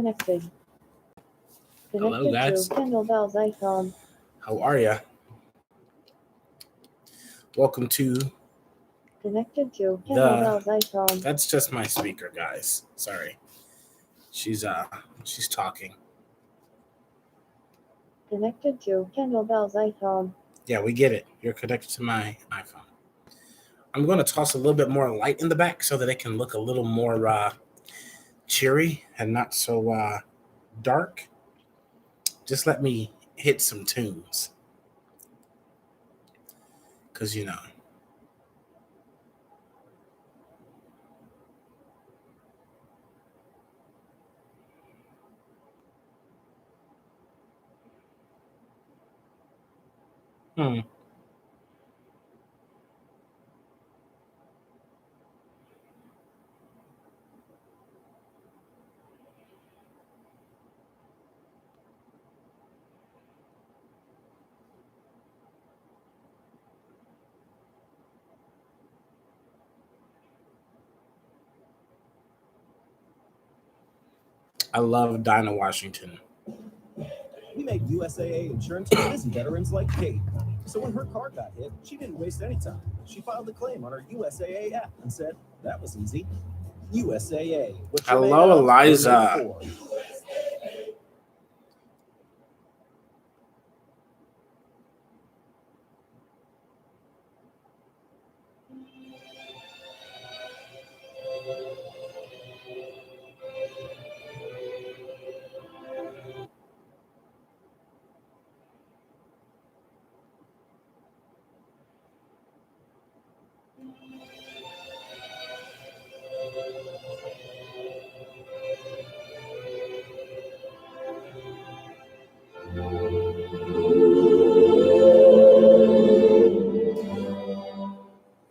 Connected. Hello, Connected guys. to Kendall Bell's icon. How are ya? Welcome to. Connected to Kendall Bell's icon. That's just my speaker, guys. Sorry. She's talking. Connected to Kendall Bell's icon. Yeah, we get it. You're connected to my iPhone. I'm going to toss a little bit more light in the back so that it can look a little more cheery and not so dark. Just let me hit some tunes. Because, you know. I love Dinah Washington. We made USAA insurance for busy veterans like Kate. So when her car got hit, she didn't waste any time. She filed a claim on her USAA app and said, that was easy. USAA. Hello, Eliza.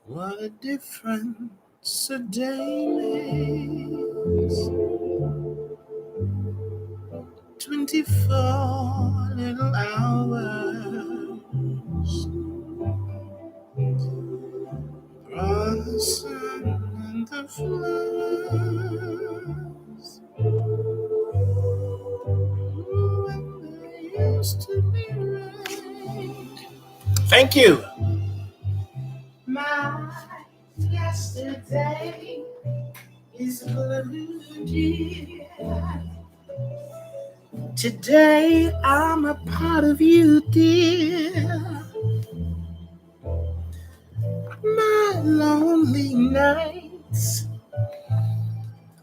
What a difference a day makes. 24 little hours. Brought the sun and the flowers. When there used to be rain. Thank you. My yesterday is blue, dear. Today I'm a part of you, dear. My lonely nights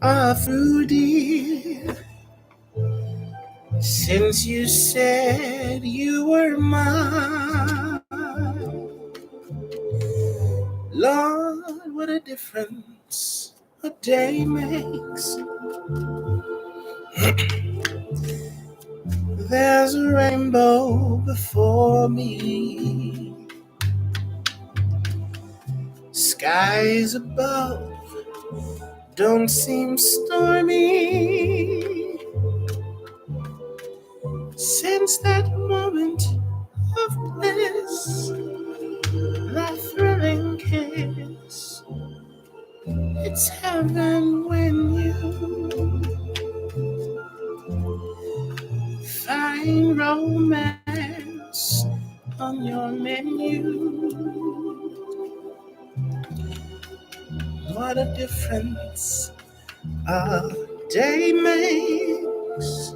are through, dear. Since you said you were mine, Lord, what a difference a day makes. There's a rainbow before me. Skies above don't seem stormy. Since that moment of bliss, that thrilling kiss, it's heaven when you find romance on your menu. What a difference a day makes.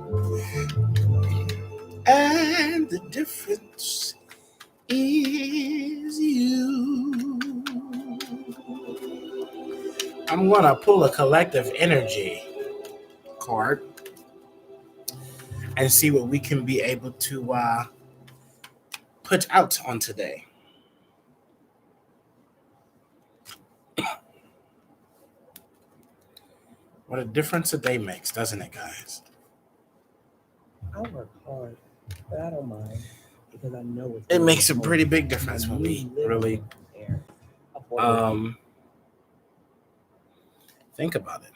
And the difference is you. I'm going to pull a collective energy card and see what we can be able to put out on today. What a difference a day makes, doesn't it, guys? I work hard, but I don't mind because I know it makes a pretty big difference when we really think about it.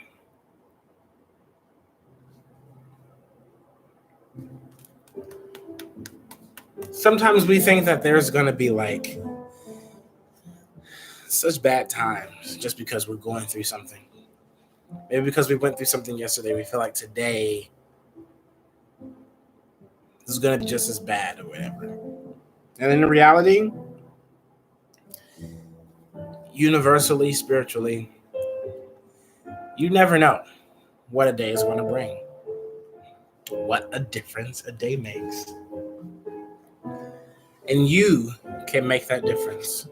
Sometimes we think that there's going to be like such bad times just because we're going through something. Maybe because we went through something yesterday, we feel like today this is going to be just as bad or whatever. And in reality, universally, spiritually, you never know what a day is going to bring. What a difference a day makes. And you can make that difference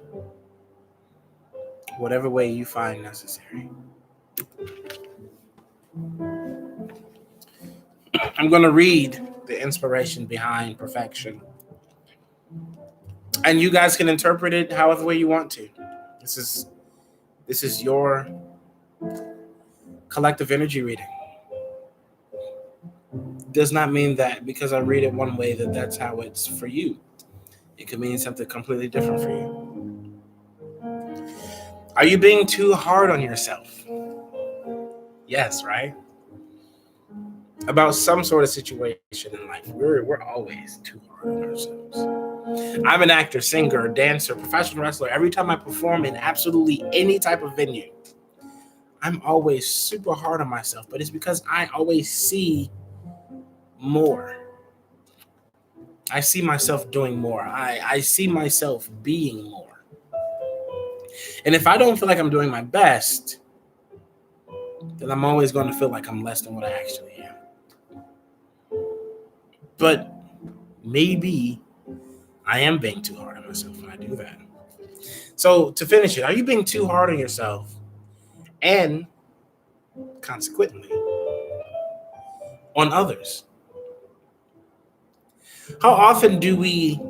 whatever way you find necessary. I'm going to read the inspiration behind perfection. And you guys can interpret it however way you want to. This is your collective energy reading. Does not mean that because I read it one way that that's how it's for you. It could mean something completely different for you. Are you being too hard on yourself? Yes, right? About some sort of situation in life. We're always too hard on ourselves. I'm an actor, singer, dancer, professional wrestler. Every time I perform in absolutely any type of venue, I'm always super hard on myself, but it's because I always see more. I see myself doing more. I see myself being more. And if I don't feel like I'm doing my best, then I'm always going to feel like I'm less than what I actually am. But maybe I am being too hard on myself when I do that. So to finish it, are you being too hard on yourself? And consequently, on others? How often do we,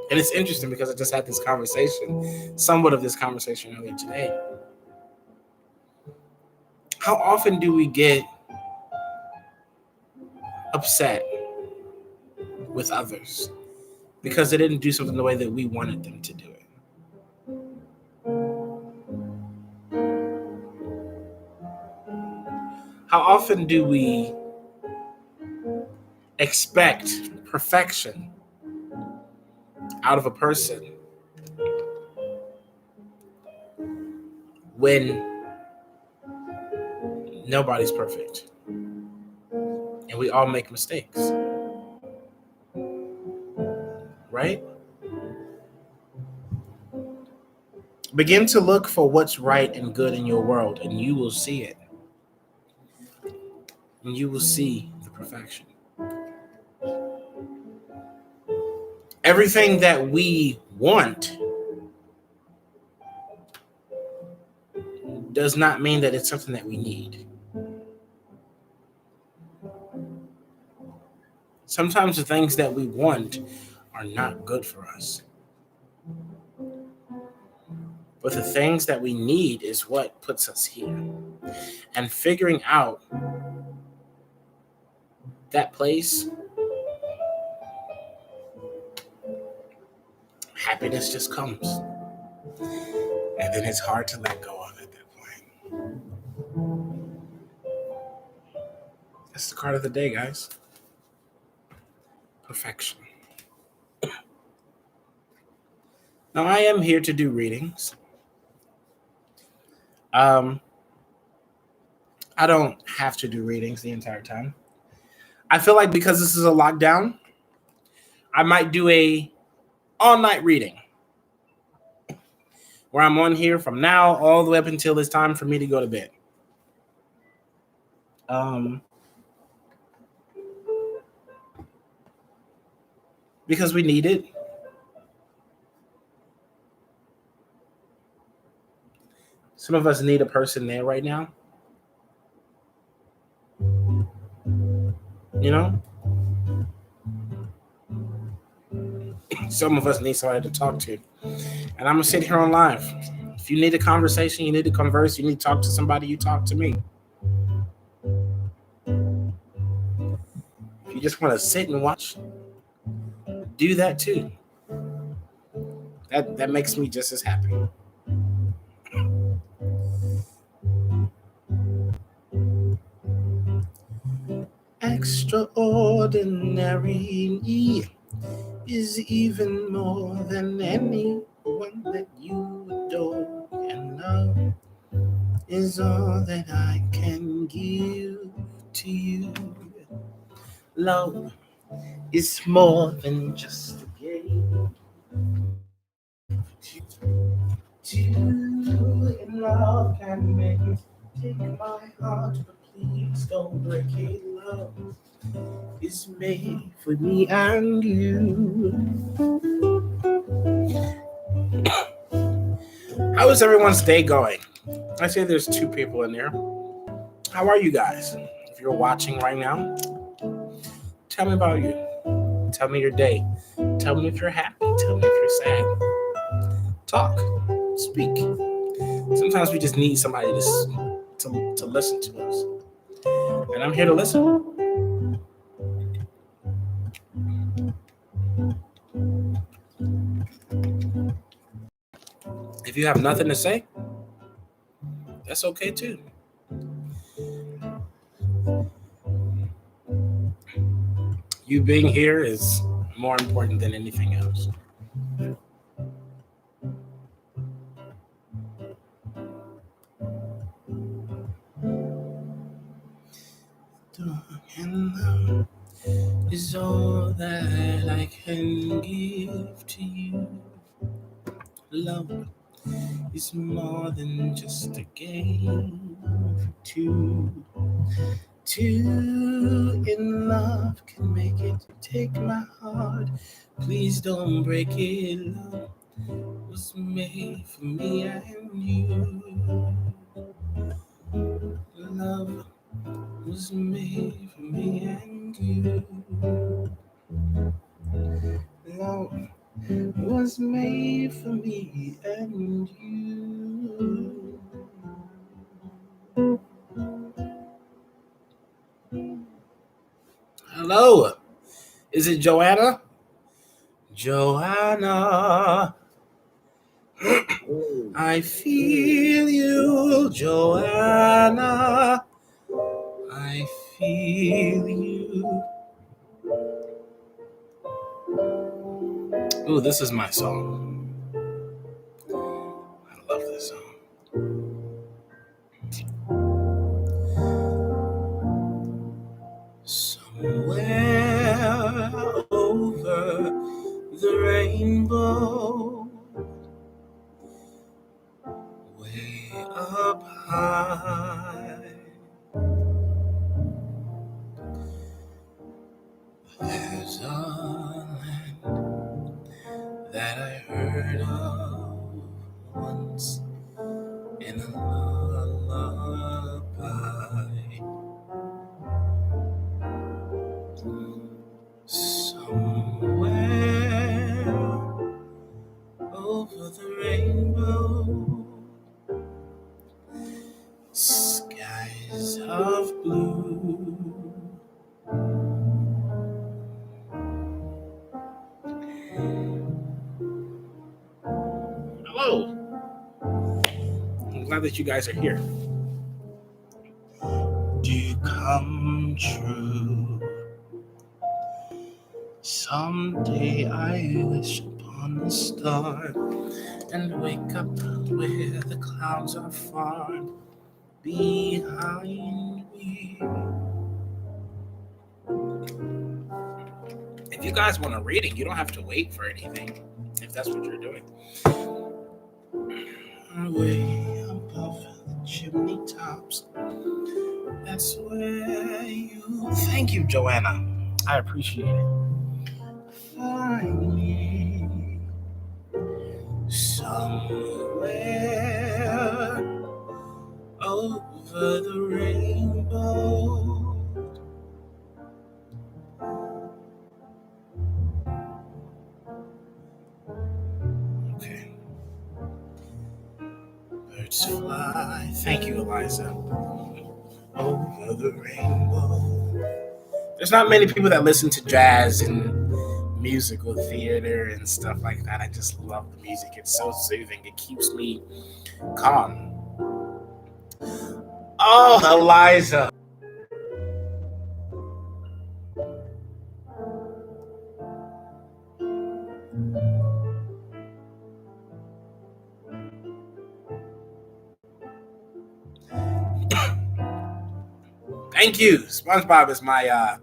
and it's interesting because I just had this conversation, somewhat of this conversation earlier today. How often do we get upset with others because they didn't do something the way that we wanted them to do it? How often do we expect perfection out of a person when nobody's perfect and we all make mistakes? Right? Begin to look for what's right and good in your world, and you will see it. And you will see the perfection. Everything that we want does not mean that it's something that we need. Sometimes the things that we want are not good for us. But the things that we need is what puts us here. And figuring out that place, happiness just comes. And then it's hard to let go of at that point. That's the card of the day, guys. Perfection. Now, I am here to do readings. I don't have to do readings the entire time. I feel like because this is a lockdown, I might do a all-night reading where I'm on here from now all the way up until it's time for me to go to bed. Because we need it. Some of us need a person there right now. You know? Some of us need somebody to talk to. And I'm going to sit here on live. If you need a conversation, you need to converse, you need to talk to somebody, you talk to me. If you just want to sit and watch, do that too. That makes me just as happy. Extraordinary is even more than anyone that you adore, and love is all that I can give to you. Love is more than just a game. Two in love can make it. Take my heart, but please don't break it. Love is made for me and you. How is everyone's day going? I say there's two people in there. How are you guys? If you're watching right now, tell me about you. Tell me your day. Tell me if you're happy. Tell me if you're sad. Talk. Speak. Sometimes we just need somebody to listen to us. And I'm here to listen. If you have nothing to say, that's okay too. You being here is more important than anything else. And love is all that I can give to you. Love is more than just a game. Two in love can make it. Take my heart, please don't break it. Love was made for me and you. Love was made for me and you. Love was made for me and you. Hello, is it Joanna? Joanna, I feel you, Joanna. I feel you. Ooh, this is my song. I love this song. Somewhere over the rainbow, way up high, there's a land that I heard of once in a lullaby. Somewhere over the rainbow, skies of blue. Hello. I'm glad that you guys are here. Do you come true? Someday I wish upon a star and wake up where the clouds are far behind me. If you guys want a reading, you don't have to wait for anything, if that's what you're doing. Way above the chimney tops, that's where you... Thank you, Joanna. I appreciate it. Find me somewhere over the rainbow. Okay. Birds fly. Thank you, Eliza. Over the rainbow. There's not many people that listen to jazz and musical theater and stuff like that. I just love the music. It's so soothing. It keeps me calm. Oh, Eliza. Thank you. SpongeBob is my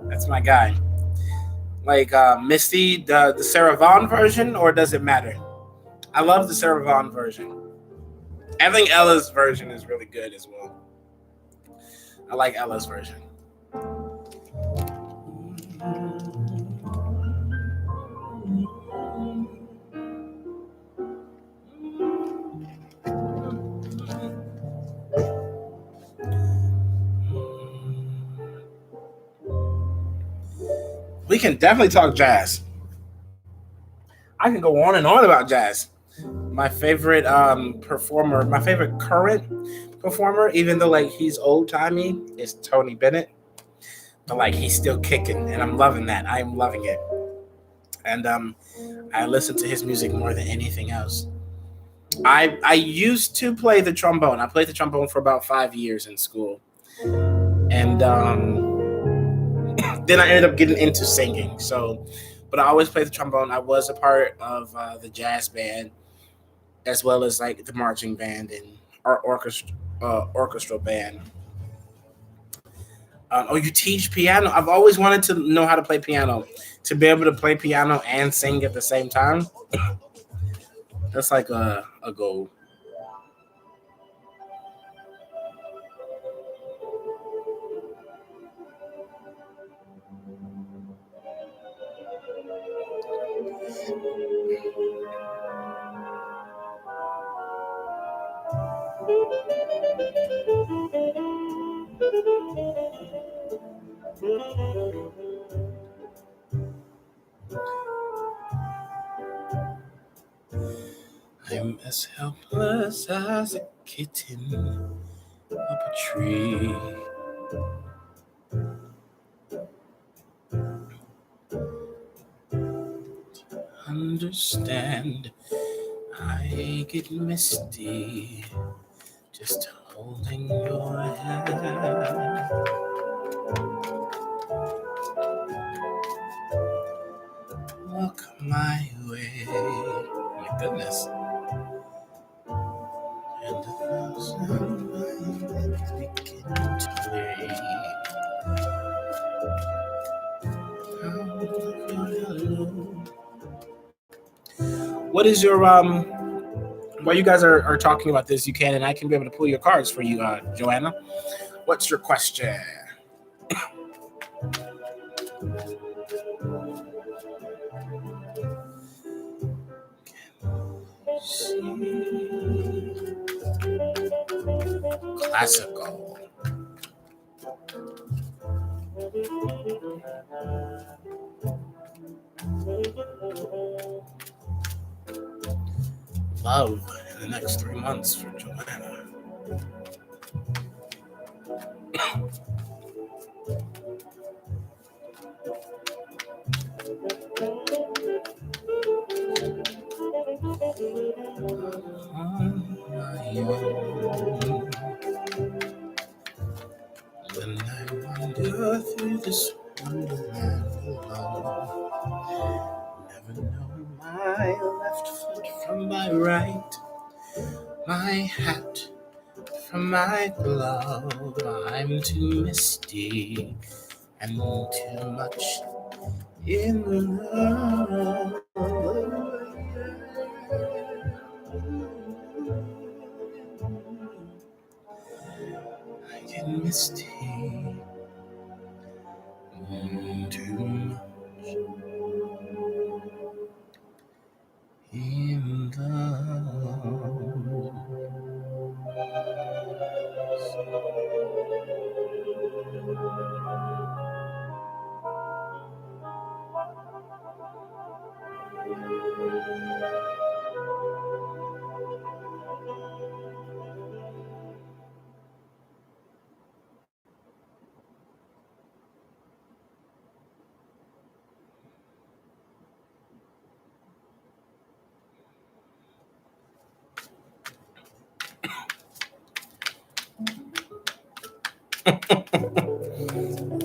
that's my guy. Like Misty, the Sarah Vaughan version, or does it matter? I love the Sarah Vaughan version. I think Ella's version is really good as well. I like Ella's version. We can definitely talk jazz. I can go on and on about jazz. My favorite performer, my favorite current performer, even though like he's old timey, is Tony Bennett. But like he's still kicking, and I'm loving that. I'm loving it. And I listen to his music more than anything else. I used to play the trombone. I played the trombone for about 5 years in school, and then I ended up getting into singing. So, but I always played the trombone. I was a part of the jazz band, as well as like the marching band and our orchestral band. Oh, you teach piano? I've always wanted to know how to play piano, to be able to play piano and sing at the same time. That's like a goal. I'm as helpless as a kitten up a tree. Understand, I get misty just holding your hand. Walk my way, my goodness. And 1,000 violins begin to play. What is your while you guys are talking about this, you can, and I can be able to pull your cards for you, Joanna. What's your question? Classical. Love in the next 3 months for Joanna. On my own. When I wander through this wonderland alone, never know my left foot from my right, my hat from my glove. I'm too misty and too much in love. I get misty, too much in love.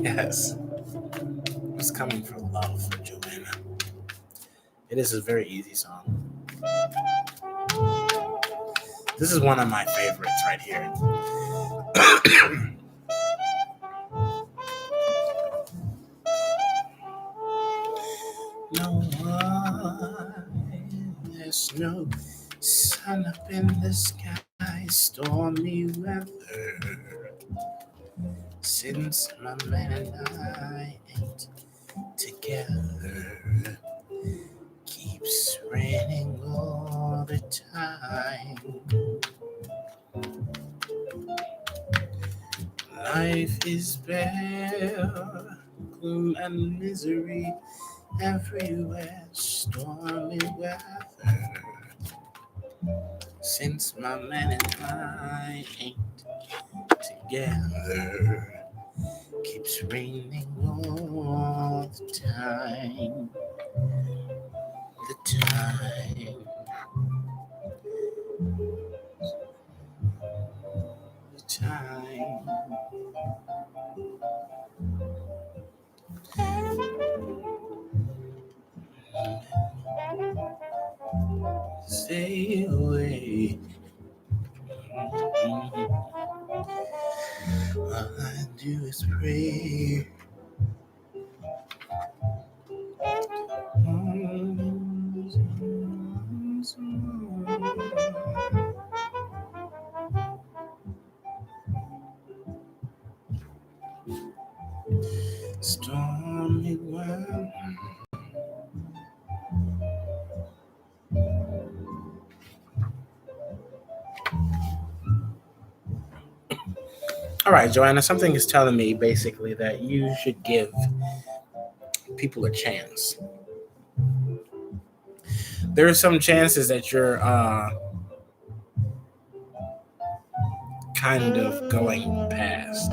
Yes. What's coming for love for Joanna? It is a very easy song. This is one of my favorites right here. No sun up in the sky, stormy weather. Since my man and I ain't together, keeps raining all the time. Life is bare, gloom and misery everywhere, stormy weather. Since my man and I ain't together, keeps raining all the time. The time. The time. Stay away. All I do is pray. Stormy weather. All right, Joanna, something is telling me basically that you should give people a chance. There are some chances that you're kind of going past,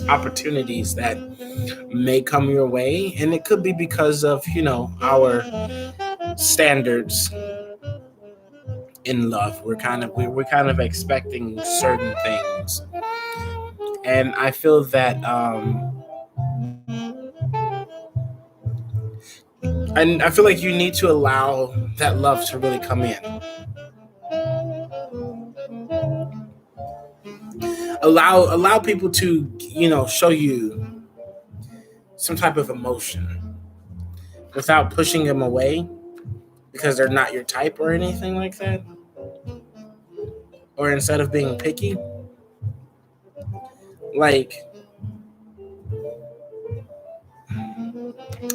opportunities that may come your way, and it could be because of, our standards in love. We're kind of expecting certain things, and I feel that and I feel like you need to allow that love to really come in. Allow people to, show you some type of emotion without pushing them away because they're not your type or anything like that. Or instead of being picky, like,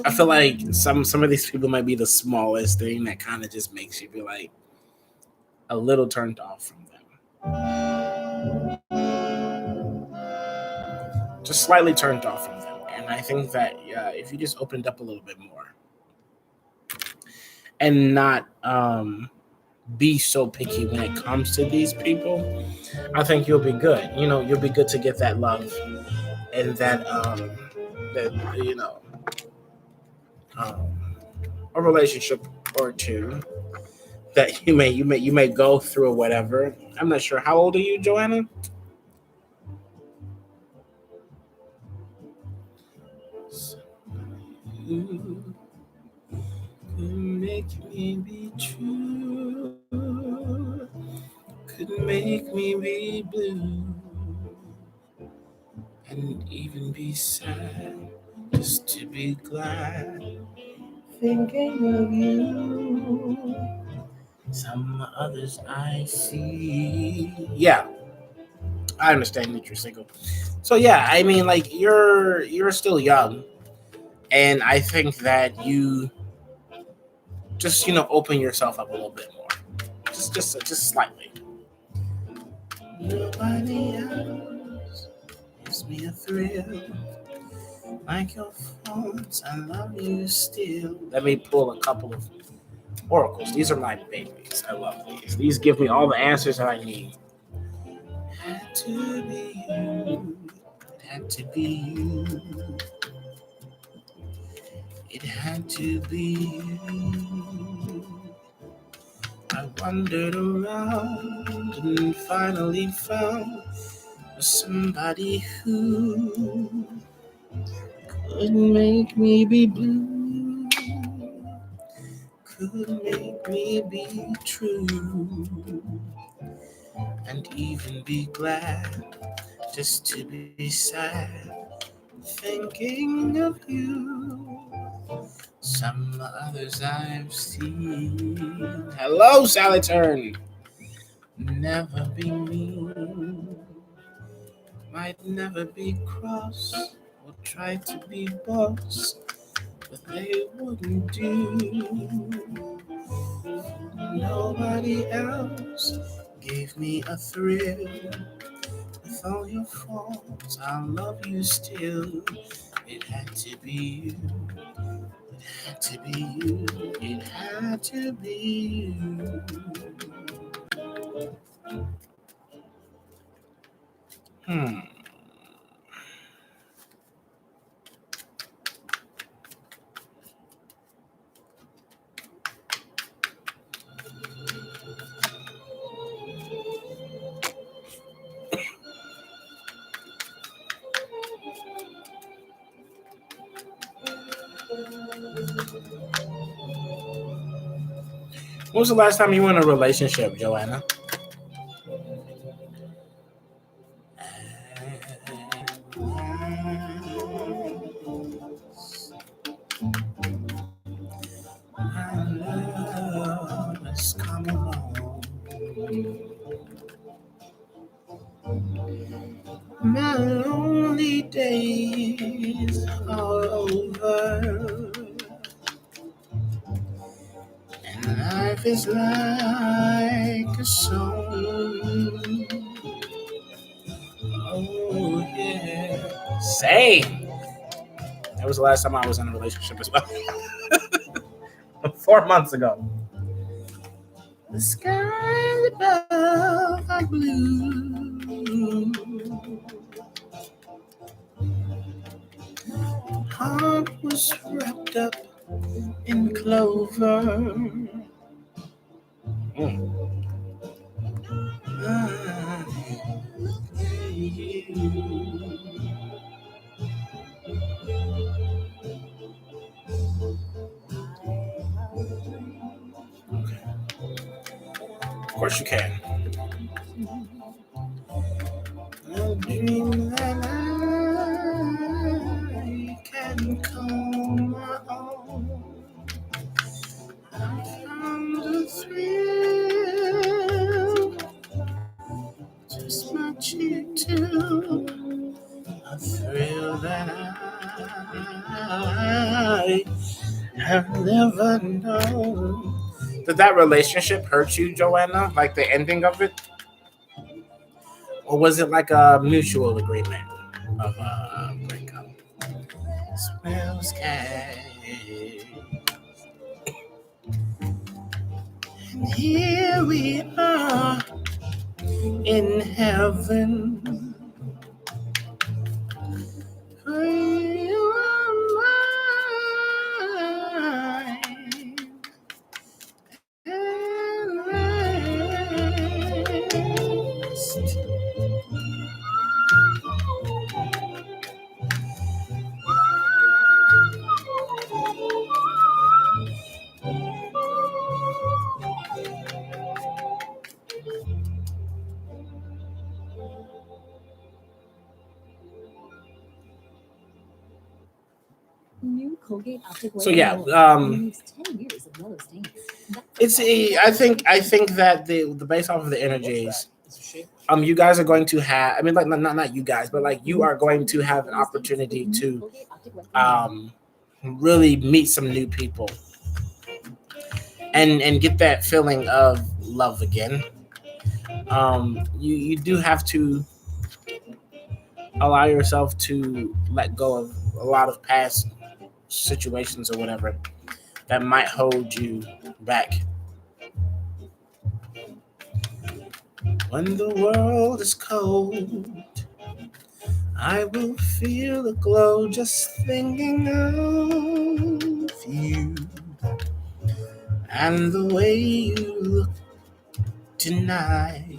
I feel like some of these people might be the smallest thing that kind of just makes you be like a little turned off from them. Just slightly turned off from them. And I think that if you just opened up a little bit more and not be so picky when it comes to these people, I think you'll be good. You'll be good to get that love and that a relationship or two that you may go through or whatever. I'm not sure. How old are you, Joanna? Could make me be true, could make me be blue, and even be sad, just to be glad, thinking of you. Some others I see. Yeah, I understand that you're single. So yeah, I mean, like, you're still young, and I think that you just open yourself up a little bit more, just slightly. Nobody else gives me a thrill like your phones. I love you still. Let me pull a couple of oracles. These are my babies. I love these. These give me all the answers that I need. Had to be you. It had to be you. It had to be you. I wandered around and finally found somebody who could make me be blue, could make me be true, and even be glad just to be sad, thinking of you. some others I've seen. Hello, Sally Turn. Never be mean, might never be cross, or try to be boss, but they wouldn't do. Nobody else gave me a thrill. With all your faults, I'll love you still. It had to be you. It had to be you. It had to be you. When was the last time you were in a relationship, Joanna? Come along. My lonely days are over, and life is like a song. Oh yeah, same. That was the last time I was in a relationship as well. 4 months ago. The skies above are blue. Heart was wrapped up in clover. Of course you can. A dream that I can call my own. I found a thrill, just my cheek to a thrill that I have never known. Did that relationship hurt you, Joanna? Like the ending of it? Or was it like a mutual agreement of a breakup? Swell sky. And here we are in heaven. For you are mine. And rest. New Colgate Optic White So yeah, removes 10 years of yellow stains. it's I think that the based off of the energies, you guys are going to have. I mean, like not you guys, but like you are going to have an opportunity to really meet some new people and get that feeling of love again. You do have to allow yourself to let go of a lot of past situations or whatever that might hold you back. When the world is cold, I will feel a glow just thinking of you and the way you look tonight.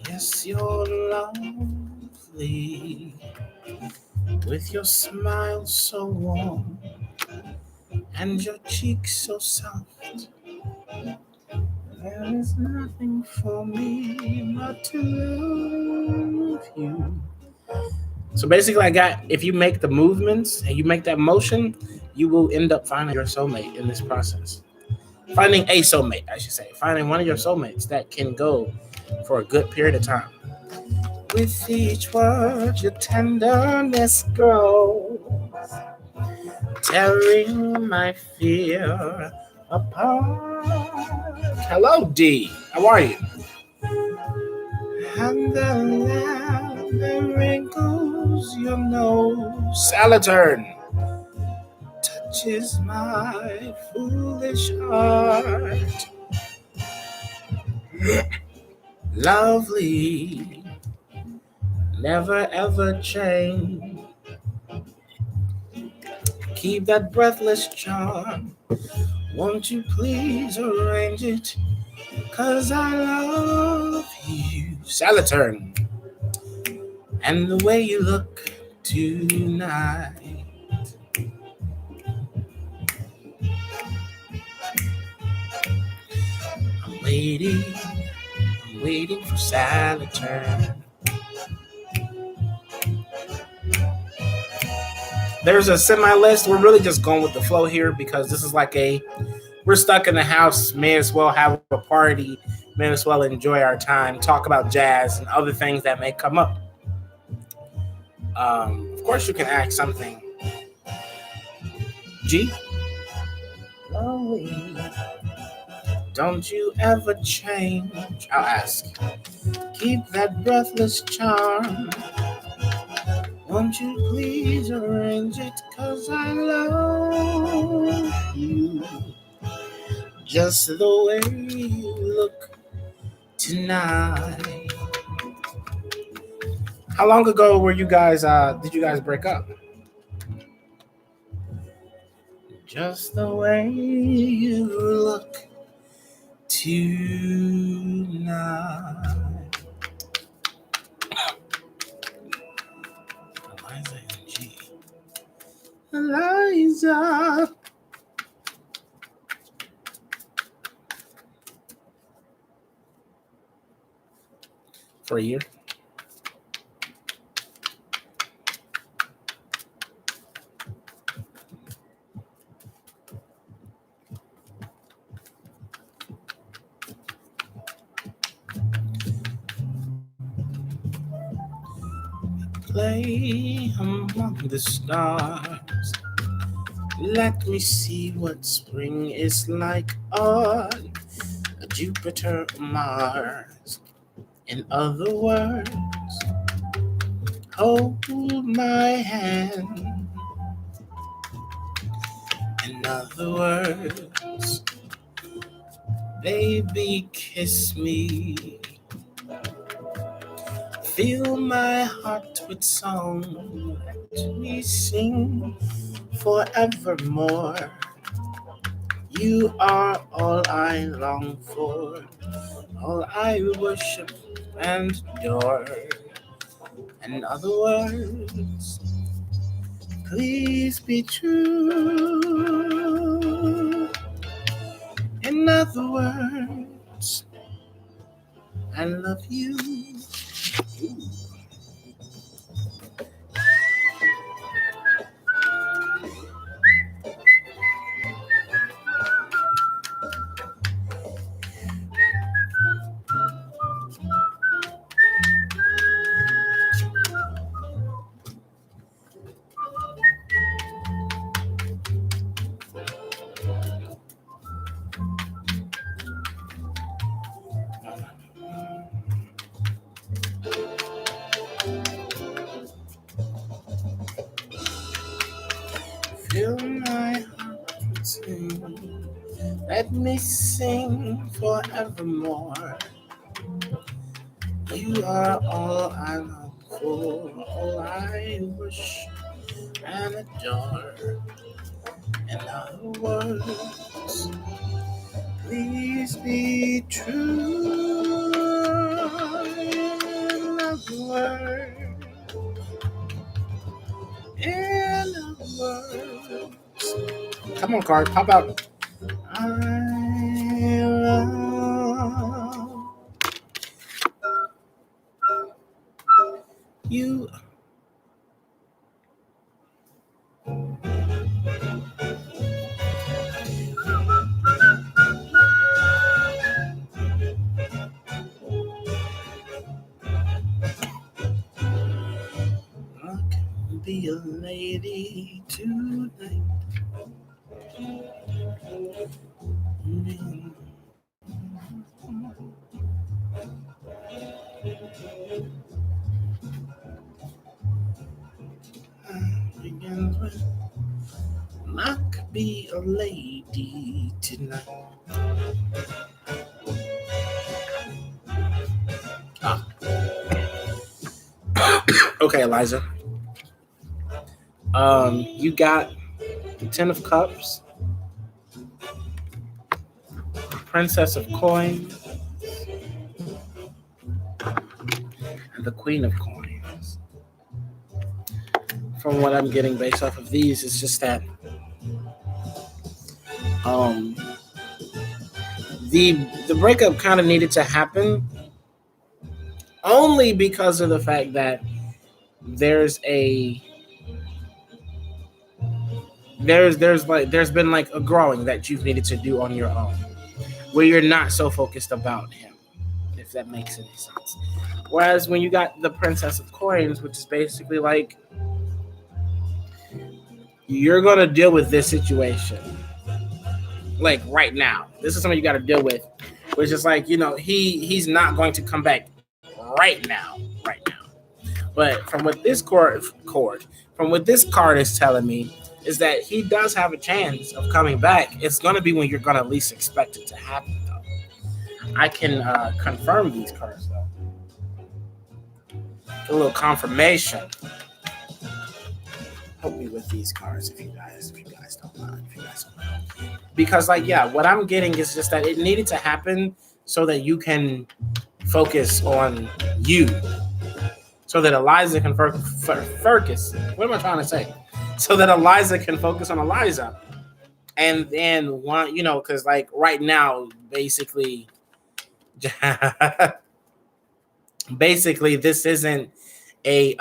Yes, you're lovely with your smile so warm and your cheeks so soft. There is nothing for me but to love you So basically, if you make the movements and you make that motion, you will end up finding your soulmate in this process. Finding a soulmate, I should say. Finding one of your soulmates that can go for a good period of time. With each word, your tenderness grows, tearing my fear apart. Hello, D. How are you? And the laugh that wrinkles your nose. Salatern touches my foolish heart. Lovely, never ever change. Keep that breathless charm. Won't you please arrange it? 'Cause I love you. Salatern. And the way you look tonight. I'm waiting for Salatern. There's a semi-list. We're really just going with the flow here because this is like we're stuck in the house, may as well have a party, may as well enjoy our time, talk about jazz and other things that may come up. Of course, you can ask something. G? Don't you ever change. I'll ask. Keep that breathless charm. Won't you please arrange it? 'Cause I love you. Just the way you look tonight. How long ago did you guys break up? Just the way you look tonight. Eliza and G. Eliza. For a year. Play among the stars. Let me see what spring is like on Jupiter or Mars. In other words, hold my hand. In other words, baby, kiss me. Fill my heart with song. Let me sing forevermore. You are all I long for, all I worship and adore. In other words, please be true. In other words, I love you. Fill my heart sing. Let me sing forevermore. You are all I long for, all I wish and adore. In other words, please be true. In other words, in other words. Come on, card, pop out. I love you. be a lady tonight. Begins with, I could be a lady tonight. Ah. Okay, Eliza. You got the Ten of Cups, Princess of Coins, and the Queen of Coins. From what I'm getting based off of these, it's just that the breakup kind of needed to happen only because of the fact that there's been like a growing that you've needed to do on your own, where you're not so focused about him, if that makes any sense. Whereas when you got the Princess of Coins, which is basically like, you're gonna deal with this situation like right now. This is something you got to deal with, which is like, he's not going to come back right now. But from what this card is telling me, is that he does have a chance of coming back. It's going to be when you're going to least expect it to happen, though. I can confirm these cards, though. A little confirmation. Help me with these cards if you guys don't mind. Because, what I'm getting is just that it needed to happen so that you can focus on you. So that Eliza can focus. What am I trying to say? So that Eliza can focus on Eliza. And then, because right now, basically, this isn't a,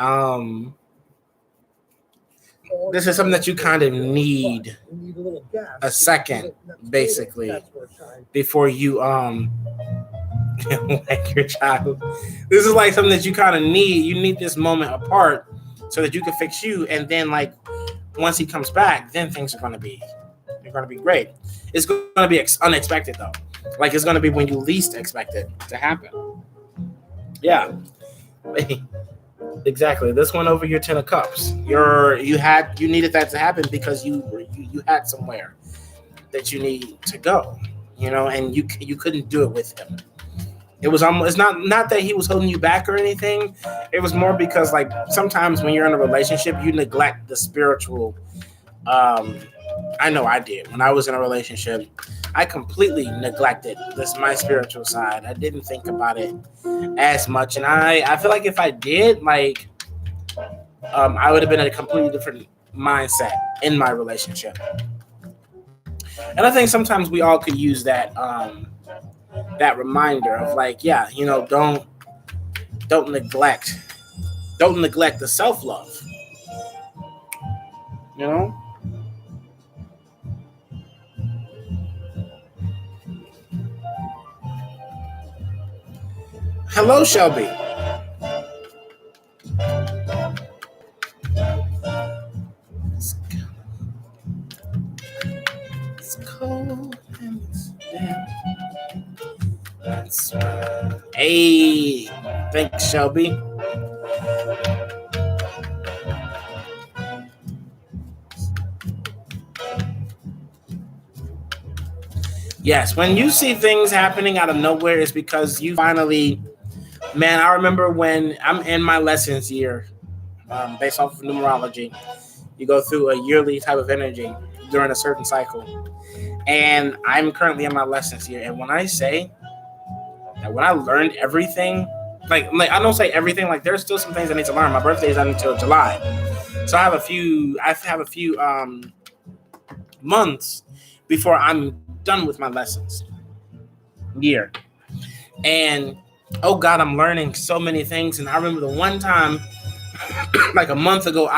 this is something that you kind of need a second, basically, before you, like your child. This is like something that you kind of need. You need this moment apart so that you can fix you. And then once he comes back, then things are going to be great. It's going to be unexpected though. It's going to be when you least expect it to happen. Yeah. Exactly. This one over your Ten of Cups. You needed that to happen because you had somewhere that you need to go, and you couldn't do it with him. It was almost, it's not that he was holding you back or anything. It was more because sometimes when you're in a relationship, you neglect the spiritual. I know I did. When I was in a relationship, I completely neglected my spiritual side. I didn't think about it as much. And I feel like if I did, I would have been in a completely different mindset in my relationship. And I think sometimes we all could use that reminder of don't neglect the self-love. Hello, Shelby. It's cold and it's damp. That's right. Hey, thanks, Shelby. Yes, when you see things happening out of nowhere, it's because you finally, man, I remember when I'm in my lessons year, based off of numerology, you go through a yearly type of energy during a certain cycle. And I'm currently in my lessons year. And when I say that when I learned everything, I don't say everything, there's still some things I need to learn. My birthday is not until July. So I have a few months before I'm done with my lessons year. And oh God, I'm learning so many things. And I remember the one time, a month ago,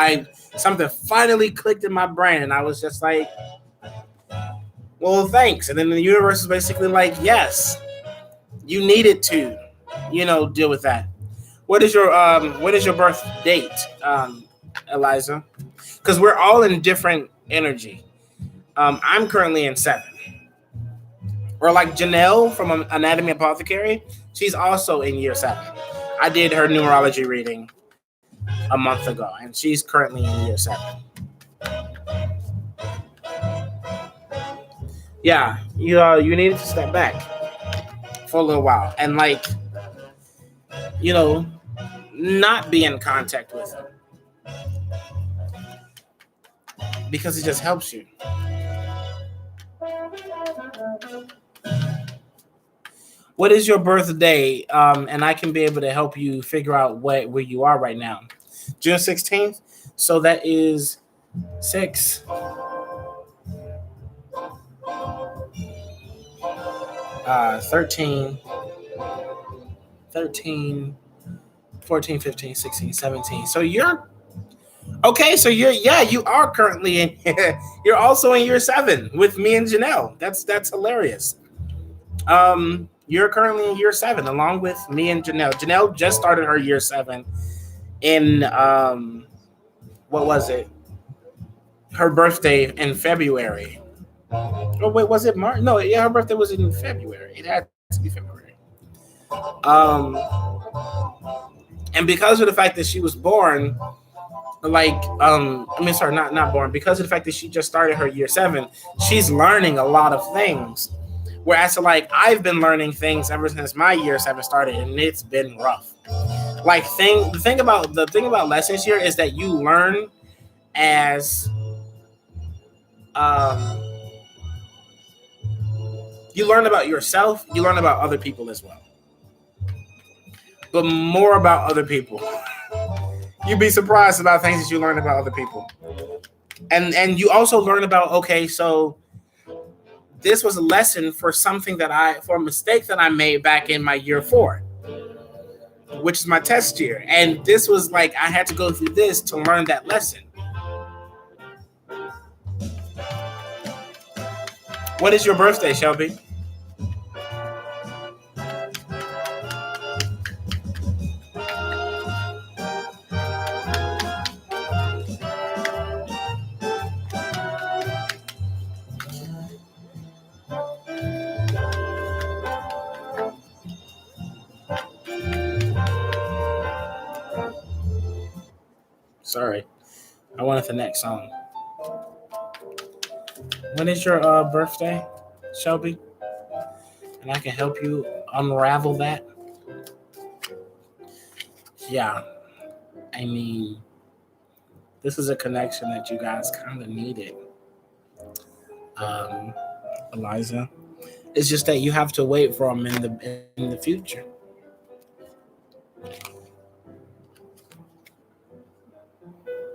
something finally clicked in my brain, and I was just like, well, thanks. And then the universe is basically like, yes, you needed to, deal with that. What is your birth date, Eliza, because we're all in different energy. I'm currently in 7. Or like Janelle from Anatomy Apothecary, she's also in year 7. I did her numerology reading a month ago, and she's currently in year 7. Yeah, you needed to step back for a little while and not be in contact with him because it just helps you. What is your birthday? And I can be able to help you figure out where you are right now. June 16th. So that is 6. 13, 14, 15, 16, 17. So you're okay. So you are currently in, you're also in year 7 with me and Janelle. That's hilarious. You're currently in year 7 along with me and Janelle. Janelle just started her year 7 in, what was it? Her birthday in February. Oh wait, was it March? No, yeah, her birthday was in February. It had to be February. And because of the fact that she was born, not born, because of the fact that she just started her year 7, she's learning a lot of things. Whereas I've been learning things ever since my year 7 started, and it's been rough. The thing about lessons here is that you learn as you learn about yourself, you learn about other people as well. But more about other people. You'd be surprised about things that you learn about other people. And you also learn about, okay, so this was a lesson for for a mistake that I made back in my year 4, which is my test year. And this was I had to go through this to learn that lesson. What is your birthday, Shelby? Sorry, I wanted the next song. When is your birthday, Shelby? And I can help you unravel that. Yeah, I mean, this is a connection that you guys kind of needed, Eliza. It's just that you have to wait for them in the future.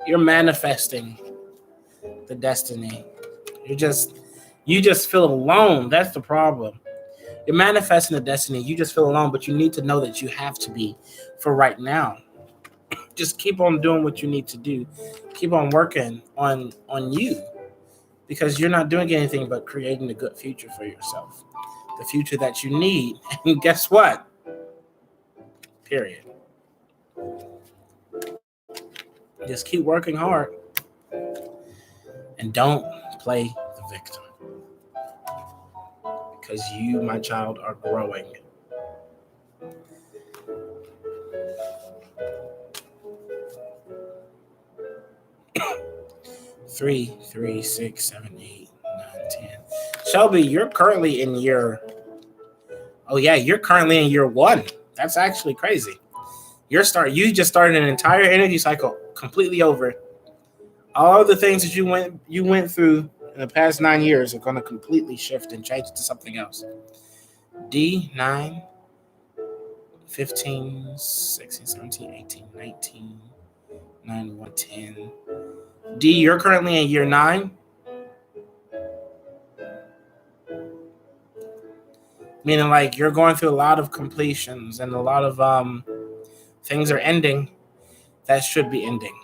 You're manifesting the destiny. You just feel alone. That's the problem. You're manifesting the destiny. You just feel alone, but you need to know that you have to be for right now. Just keep on doing what you need to do. Keep on working on you, because you're not doing anything but creating a good future for yourself. The future that you need. And guess what? Period. Just keep working hard and don't play the victim, because you, my child, are growing. Three, 6, 7, 8, 9, 10. Shelby, you're currently in year. Oh yeah, you're currently in year 1. That's actually crazy. You just started an entire energy cycle completely over. All the things that you went through in the past 9 years are going to completely shift and change to something else. D, 9, 15, 16, 17, 18, 19, 9, 1, 10. D, you're currently in year 9. Meaning you're going through a lot of completions and a lot of things are ending that should be ending.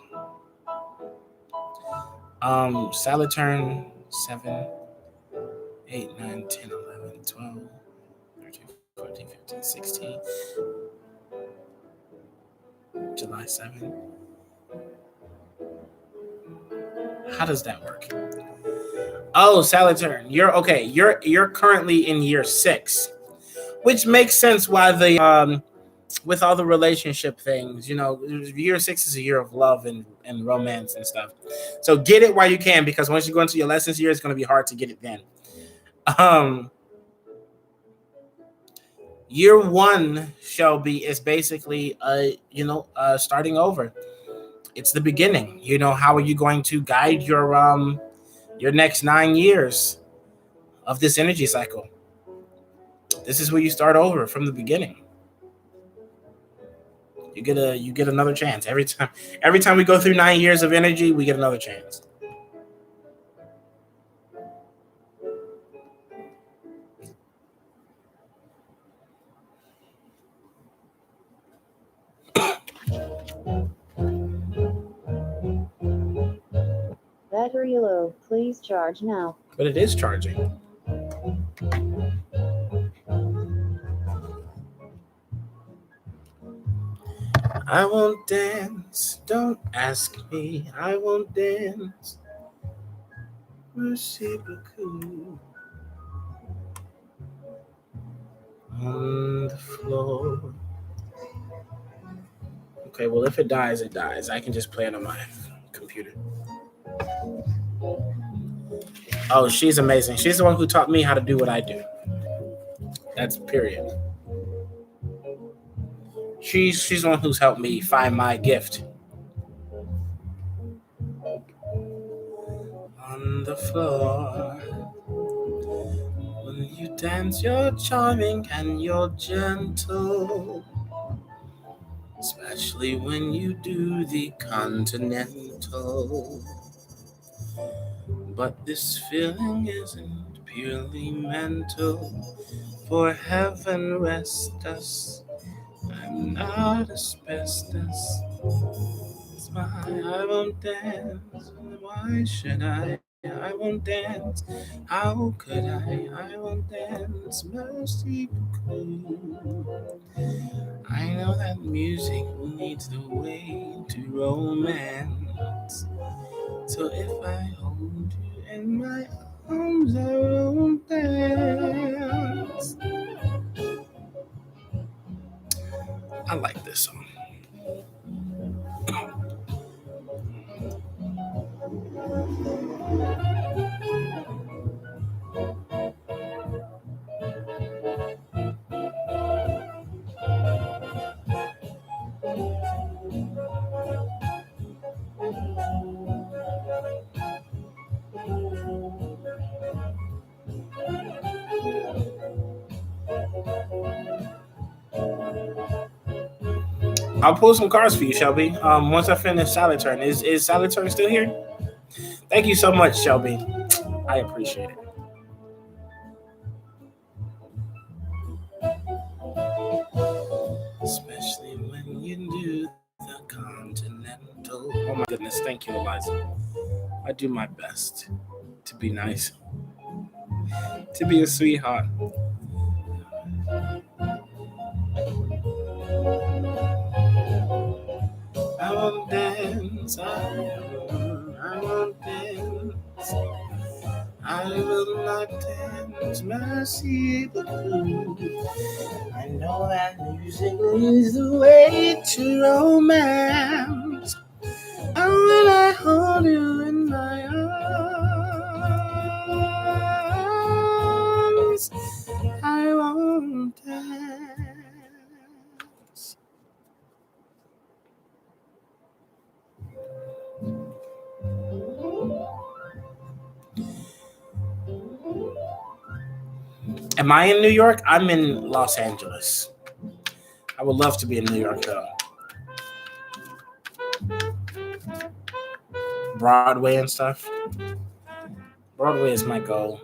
Saturn 7, 8, 9, 10, 11, 12, 13, 14, 15, 16. July 7. How does that work? Oh, Saturn. You're okay. You're currently in year 6, which makes sense why the with all the relationship things, year 6 is a year of love and romance and stuff. So get it while you can, because once you go into your lessons year, it's going to be hard to get it then. Year 1, Shelby, is basically starting over. It's the beginning. How are you going to guide your next 9 years of this energy cycle? This is where you start over from the beginning. You get another chance every time. Every time we go through 9 years of energy, we get another chance. Battery low. Please charge now. But it is charging. I won't dance. Don't ask me. I won't dance. Merci beaucoup. On the floor. Okay, well, if it dies, it dies. I can just play it on my computer. Oh, she's amazing. She's the one who taught me how to do what I do. That's period. She's the one who's helped me find my gift. On the floor. When you dance, you're charming and you're gentle. Especially when you do the continental. But this feeling isn't purely mental. For heaven rest us. I'm not asbestos. It's my I won't dance. Why should I? I won't dance. How could I? I won't dance. Mercy beaucoup. I know that music leads the way to romance. So if I hold you in my arms, I won't dance. I like this song. I'll pull some cards for you, Shelby. Once I finish Saturn. Is Saturn still here? Thank you so much, Shelby. I appreciate it. Especially when you do the continental. Oh my goodness, thank you, Eliza. I do my best to be nice, to be a sweetheart. I won't dance, I won't dance. I will not dance, mercy beaucoup. I know that music is the way to romance. And when I hold you in my arms, I won't dance. Am I in New York? I'm in Los Angeles. I would love to be in New York, though. Broadway and stuff. Broadway is my goal.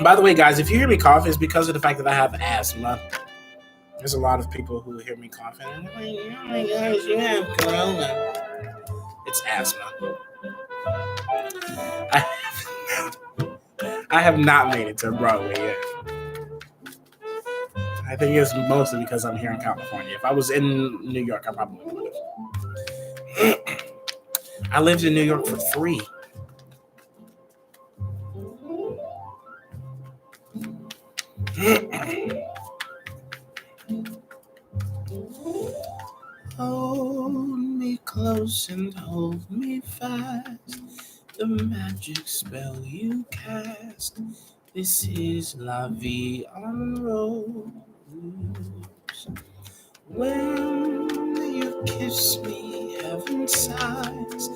By the way, guys, if you hear me cough, it's because of the fact that I have asthma. There's a lot of people who hear me coughing. And they're like, oh my gosh, you have corona. It's asthma. I have not made it to Broadway yet. I think it's mostly because I'm here in California. If I was in New York, I probably would have. I lived in New York for free. Hold me close and hold me fast. The magic spell you cast. This is La Vie en Rose. When you kiss me, heaven sighs,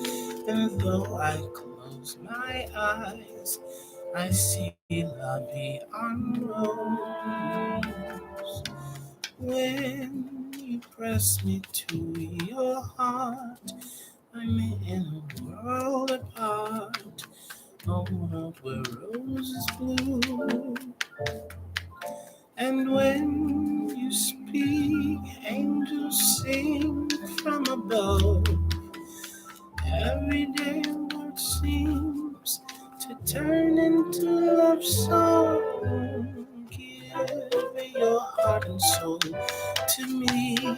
and though I close my eyes, I see La Vie en Rose. When you press me to your heart, I'm in a world apart, a world where roses bloom. And when you speak, angels sing from above. Every day what seems to turn into love song. Give your heart and soul to me,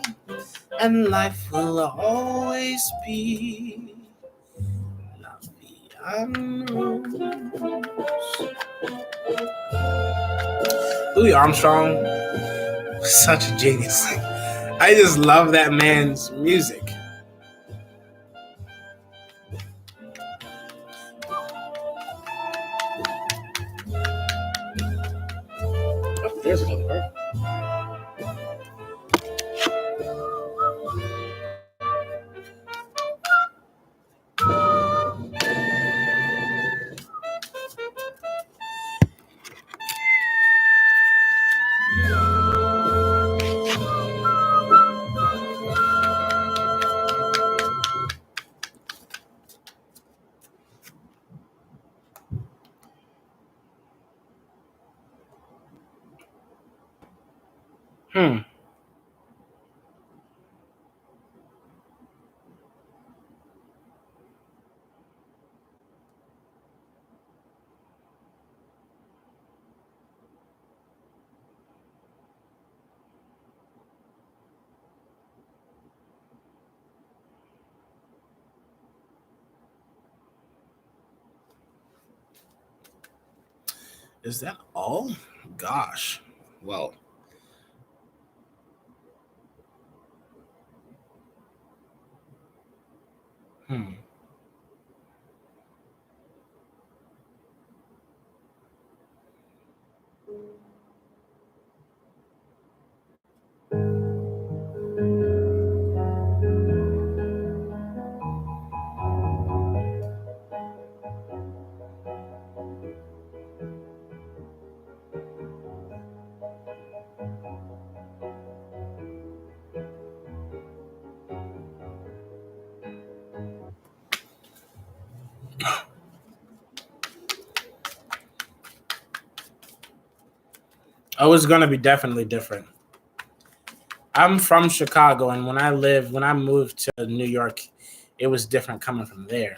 and life will always be La Vie en Rose. Louis Armstrong was such a genius. I just love that man's music. Oh, there's another bird. Is that all? Gosh. Well. Oh, it's gonna be definitely different. I'm from Chicago, and when I moved to New York, it was different coming from there.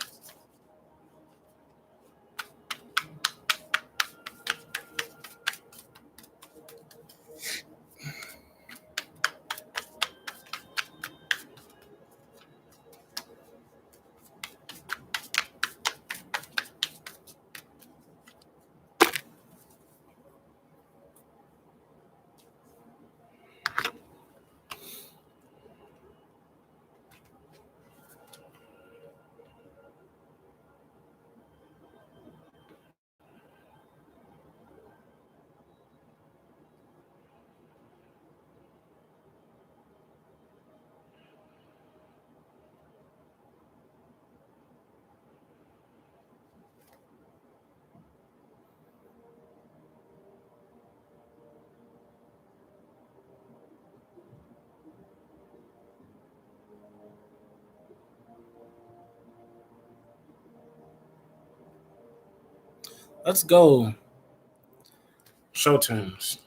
Let's go Show tunes.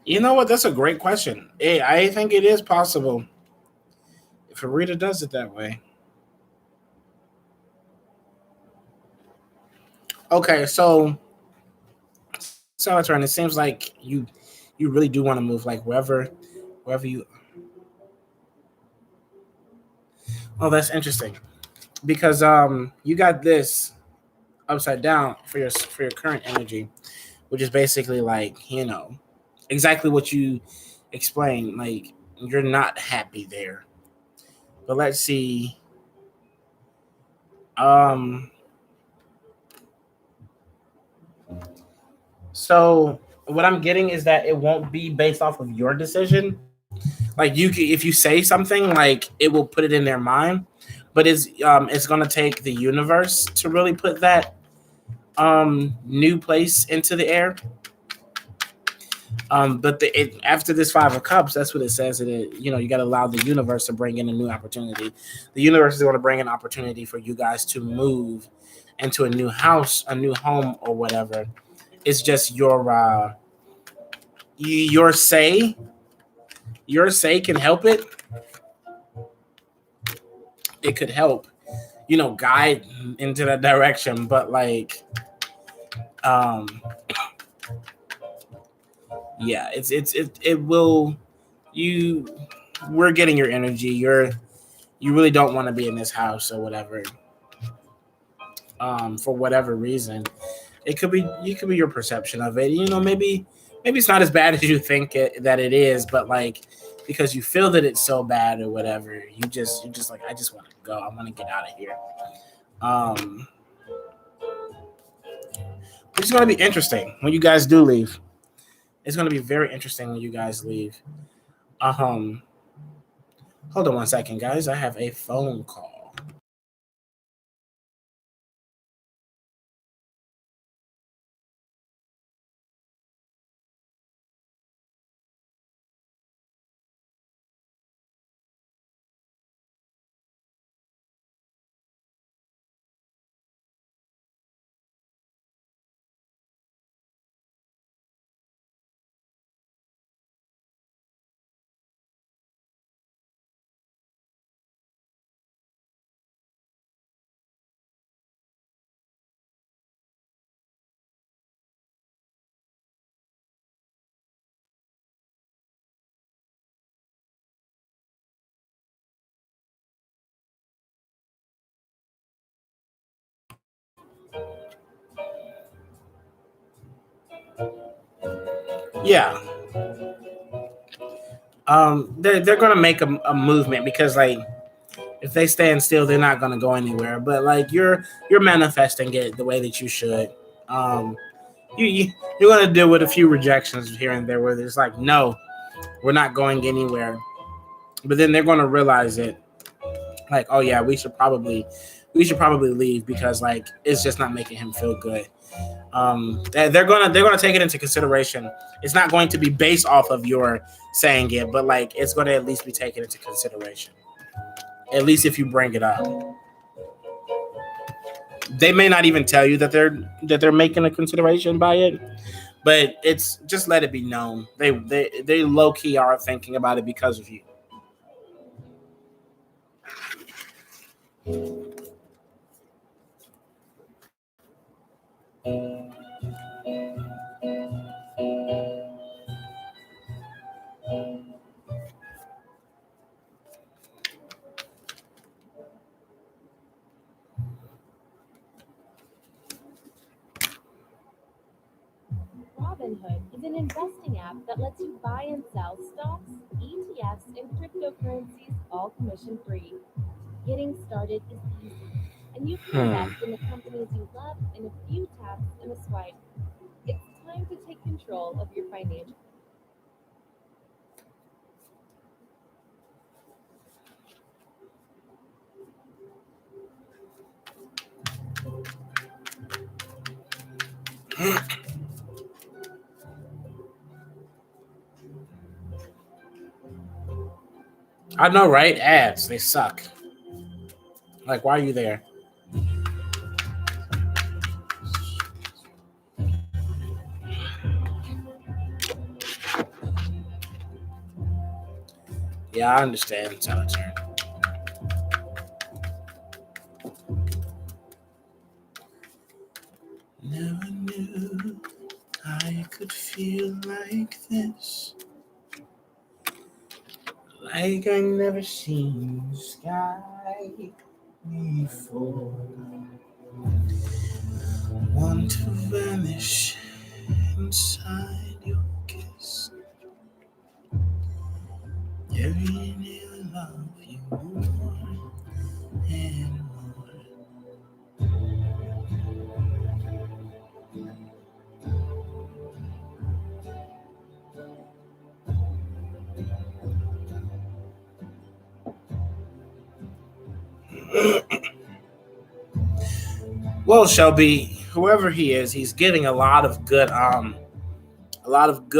You know what? That's a great question. I think it is possible if a reader does it that way. Okay, so Salatron, it seems like you really do want to move like wherever you. Oh, that's interesting because you got this upside down for your current energy, which is basically like exactly what you explained. Like you're not happy there. But let's see. Um, so what I'm getting is that it won't be based off of your decision. Like if you say something, like it will put it in their mind, but it's gonna take the universe to really put that new place into the air. But after this Five of Cups, that's what it says. You got to allow the universe to bring in a new opportunity. The universe is going to bring an opportunity for you guys to move into a new house, a new home, or whatever. It's just your say can help it. It could help, guide into that direction. But like, um, yeah, it will. You, we're getting your energy. You really don't want to be in this house or whatever. For whatever reason, it could be your perception of it. Maybe it's not as bad as you think that it is, but like because you feel that it's so bad or whatever, you're just like I just want to go. I want to get out of here. Um, it's going to be interesting when you guys do leave. It's going to be very interesting when you guys leave. Um, hold on one second, guys. I have a phone call. Yeah. They're gonna make a movement because like if they stand still, they're not gonna go anywhere. But like you're manifesting it the way that you should. Um, you're gonna deal with a few rejections here and there where it's like no, we're not going anywhere. But then they're gonna realize it, like oh yeah, we should probably leave because like it's just not making him feel good. They're gonna take it into consideration. It's not going to be based off of your saying it, but like it's going to at least be taken into consideration. At least if you bring it up, they may not even tell you that they're making a consideration by it, but it's just let it be known. They low key are thinking about it because of you. Robinhood is an investing app that lets you buy and sell stocks, ETFs, and cryptocurrencies all commission free. Getting started is easy, and you can invest in the companies you love in a few taps and a swipe. It's time to take control of your financial. I know, right? Ads, they suck. Like, why are you there? Yeah, I understand, Solitaire. Never knew I could feel like this. Like I never seen the sky before. Want to vanish inside your kiss. Every day I love you more and more. Well, Shelby, whoever he is, he's getting a lot of good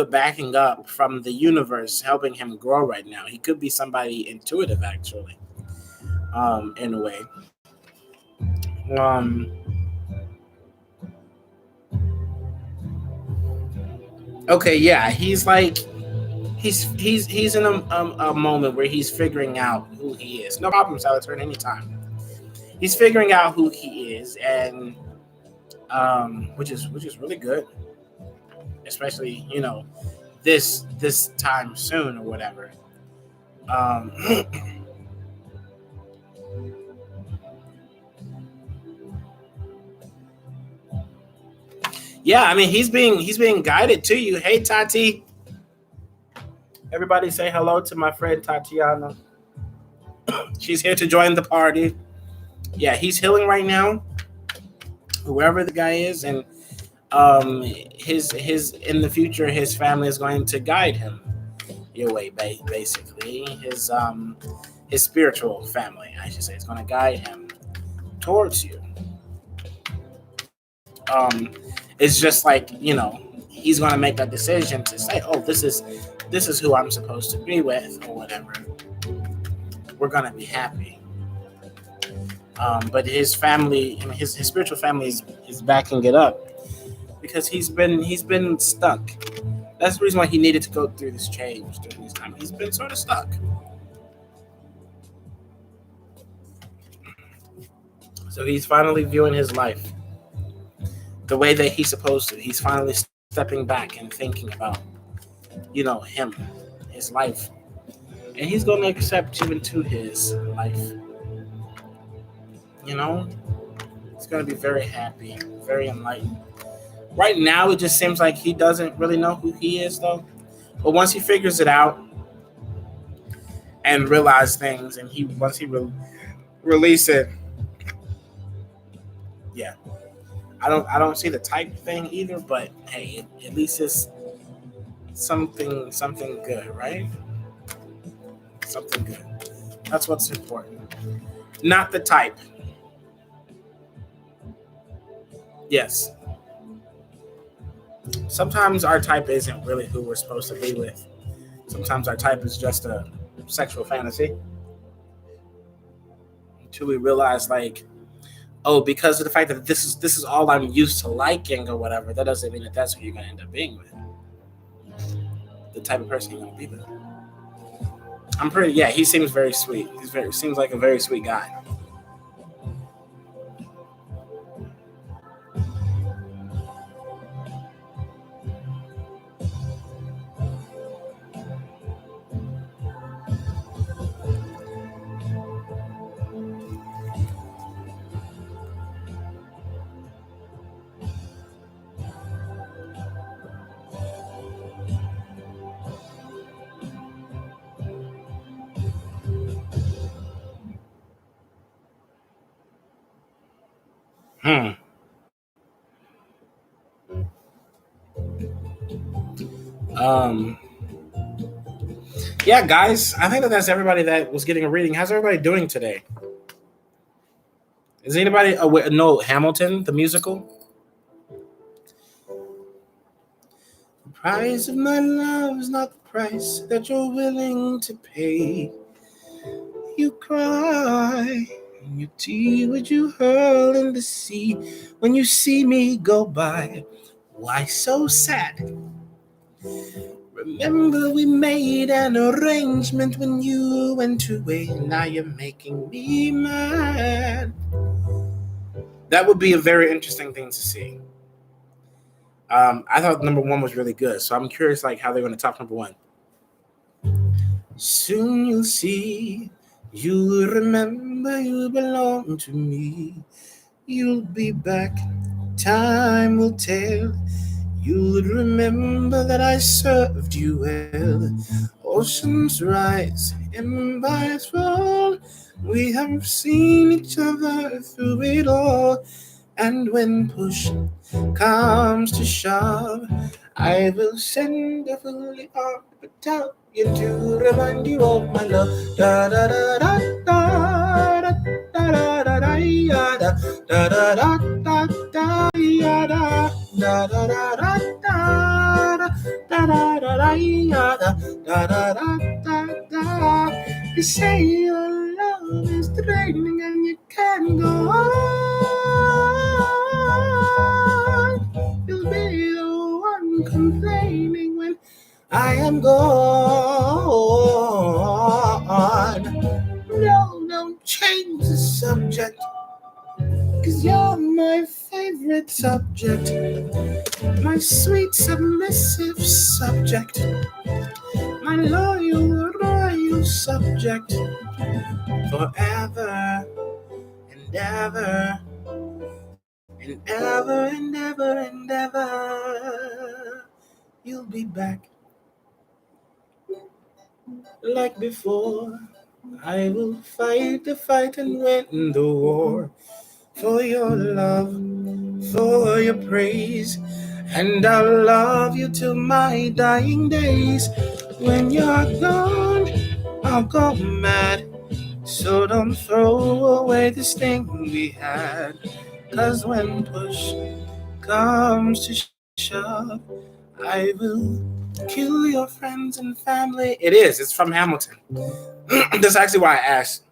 backing up from the universe, helping him grow right now. He could be somebody intuitive, actually, in a way. Okay, yeah, he's like he's in a moment where he's figuring out who he is. No problem, Salaturn, anytime. He's figuring out who he is, and which is really good, especially this time soon or whatever. Yeah, I mean he's being guided to you. Hey, Tati. Everybody say hello to my friend Tatiana. She's here to join the party. Yeah, he's healing right now. Whoever the guy is, and his in the future, his family is going to guide him your way. Basically, his spiritual family, I should say, is going to guide him towards you. It's just like he's going to make that decision to say, "Oh, this is who I'm supposed to be with," or whatever. We're going to be happy. But his family, his spiritual family is backing it up because he's been stuck. That's the reason why he needed to go through this change during this time. He's been sort of stuck. So he's finally viewing his life the way that he's supposed to. He's finally stepping back and thinking about, him, his life. And he's going to accept you into his life. He's going to be very happy, very enlightened. Right now, it just seems like he doesn't really know who he is, though. But once he figures it out and realize things, and once he release it, yeah. I don't see the type thing either, but hey, at least it's something good, right? Something good. That's what's important. Not the type. Yes. Sometimes our type isn't really who we're supposed to be with. Sometimes our type is just a sexual fantasy. Until we realize, because of the fact that this is all I'm used to liking or whatever, that doesn't mean that that's who you're going to end up being with. The type of person you're going to be with. He seems very sweet. Seems like a very sweet guy. Yeah, guys, I think that's everybody that was getting a reading. How's everybody doing today? Is anybody aware? No, Hamilton, the musical? Price of my love is not the price that you're willing to pay. You cry, and your tea would you hurl in the sea when you see me go by. Why so sad? Remember we made an arrangement when you went away. Now you're making me mad. That would be a very interesting thing to see. I thought number one was really good, so I'm curious like how they're going to top number one. Soon you'll see, you'll remember you belong to me. You'll be back, time will tell. You'll remember that I served you well. Oceans rise, empires fall. We have seen each other through it all. And when push comes to shove, I will send a fully armed battalion to remind you of my love. Da da da da da da da da da ya da da da da da da ya da da da da da da da da da ya da da da da da. You say your love is draining and you can't go on. You'll be the one complaining when I am gone. No, don't change the subject, 'cause you're my favorite subject, my sweet submissive subject, my loyal subject, forever and ever and ever and ever and ever. You'll be back like before. I will fight the fight and win the war for your love, for your praise, and I'll love you till my dying days. When you're gone, I'll go mad. So don't throw away this thing we had. 'Cause when push comes to shove, I will kill your friends and family. It is. It's from Hamilton. That's actually why I asked.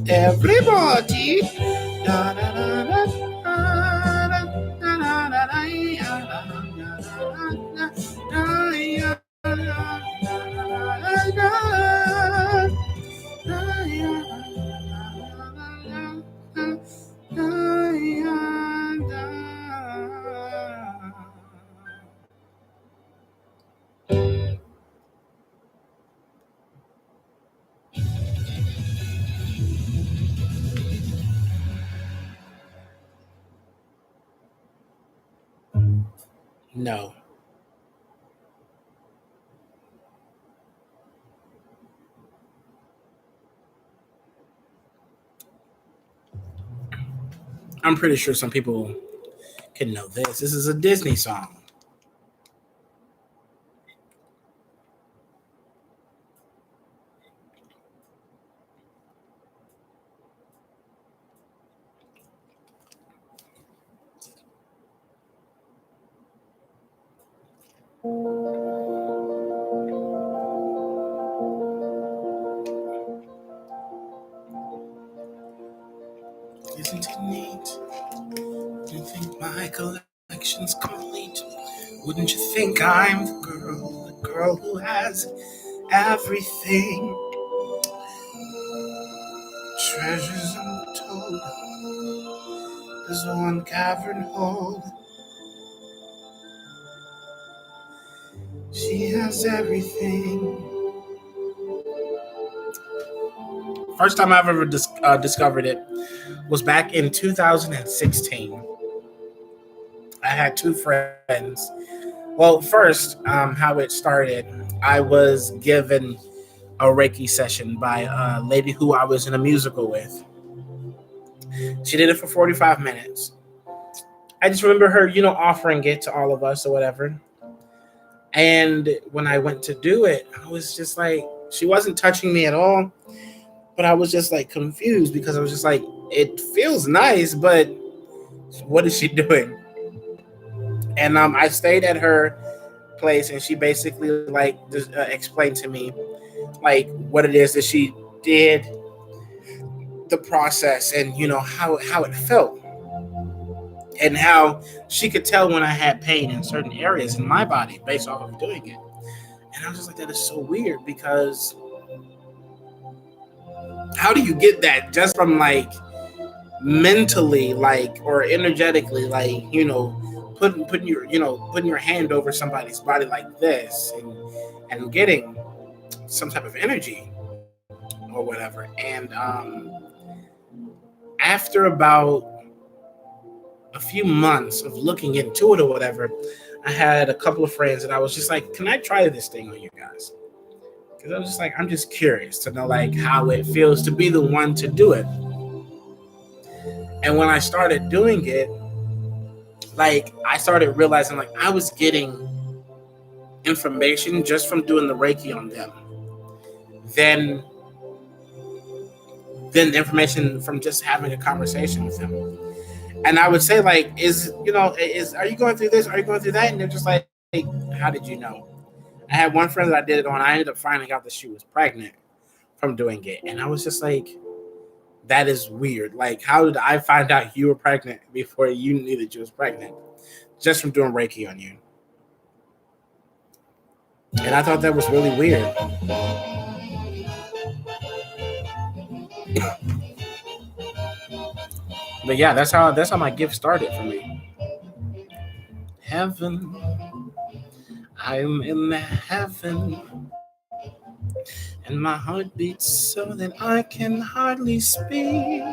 Everybody. No. I'm pretty sure some people can know this. This is a Disney song. Isn't it neat? Do you think my collection's complete? Wouldn't you think I'm the girl who has everything? Treasures untold, does one cavern hold? She has everything. First time I've ever discovered it was back in 2016. I had two friends. Well, first, how it started, I was given a Reiki session by a lady who I was in a musical with. She did it for 45 minutes. I just remember her, offering it to all of us or whatever. And when I went to do it, I was just like, she wasn't touching me at all, but I was just like confused because I was just like, it feels nice, but what is she doing? And I stayed at her place, and she basically like just, explained to me like what it is that she did, the process, and how it felt, and how she could tell when I had pain in certain areas in my body based off of doing it. And I was just like, that is so weird, because how do you get that just from like mentally, like, or energetically, like, putting your hand over somebody's body like this, and getting some type of energy or whatever. And after about a few months of looking into it or whatever, I had a couple of friends and I was just like, can I try this thing on you guys? Because I was just like, I'm just curious to know like how it feels to be the one to do it. And when I started doing it, like, I started realizing like I was getting information just from doing the Reiki on them. Then information from just having a conversation with them. And I would say like, are you going through this? Are you going through that? And they're just like, hey, how did you know? I had one friend that I did it on. I ended up finding out that she was pregnant from doing it. And I was just like, that is weird. Like, how did I find out you were pregnant before you knew that you was pregnant? Just from doing Reiki on you. And I thought that was really weird. But yeah, that's how my gift started for me. Heaven. I'm in heaven. And my heart beats so that I can hardly speak.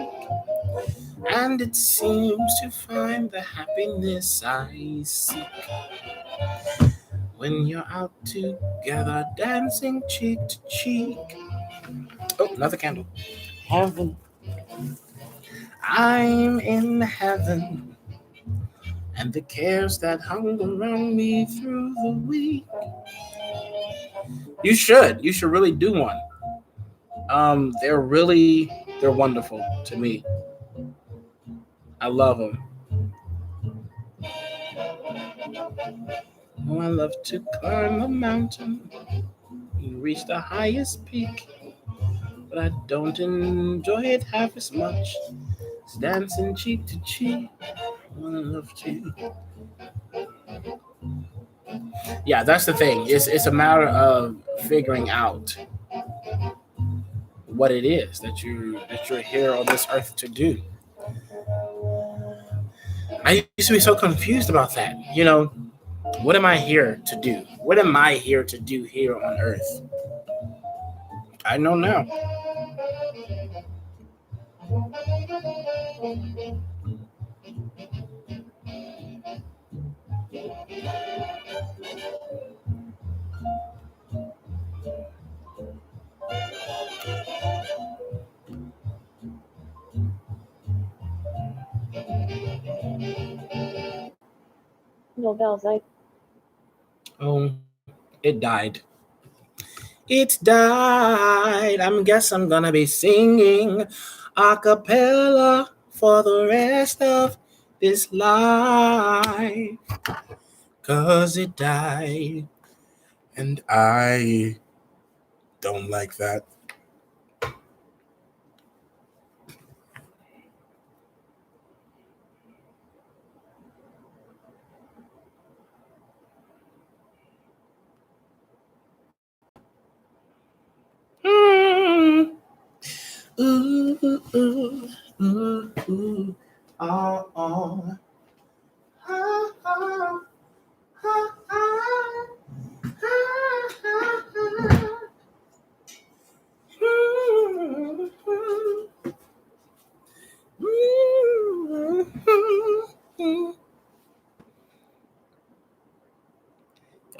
And it seems to find the happiness I seek. When you're out together, dancing cheek to cheek. Oh, another candle. Heaven. I'm in heaven. And the cares that hung around me through the week. You should really do one. They're wonderful to me. I love them. Oh, I love to climb a mountain and reach the highest peak, but I don't enjoy it half as much as dancing cheek to cheek. Oh, I love to. Yeah, that's the thing. It's a matter of figuring out what it is that you're here on this earth to do. I used to be so confused about that. What am I here to do? What am I here to do here on earth? I know now. No bells. Oh, it died. It died. I guess I'm gonna be singing a cappella for the rest of this life. 'Cause it died. And I don't like that. Ooh, ooh, ooh, ooh, ooh, oh, oh. Ah, ah, ah, ah,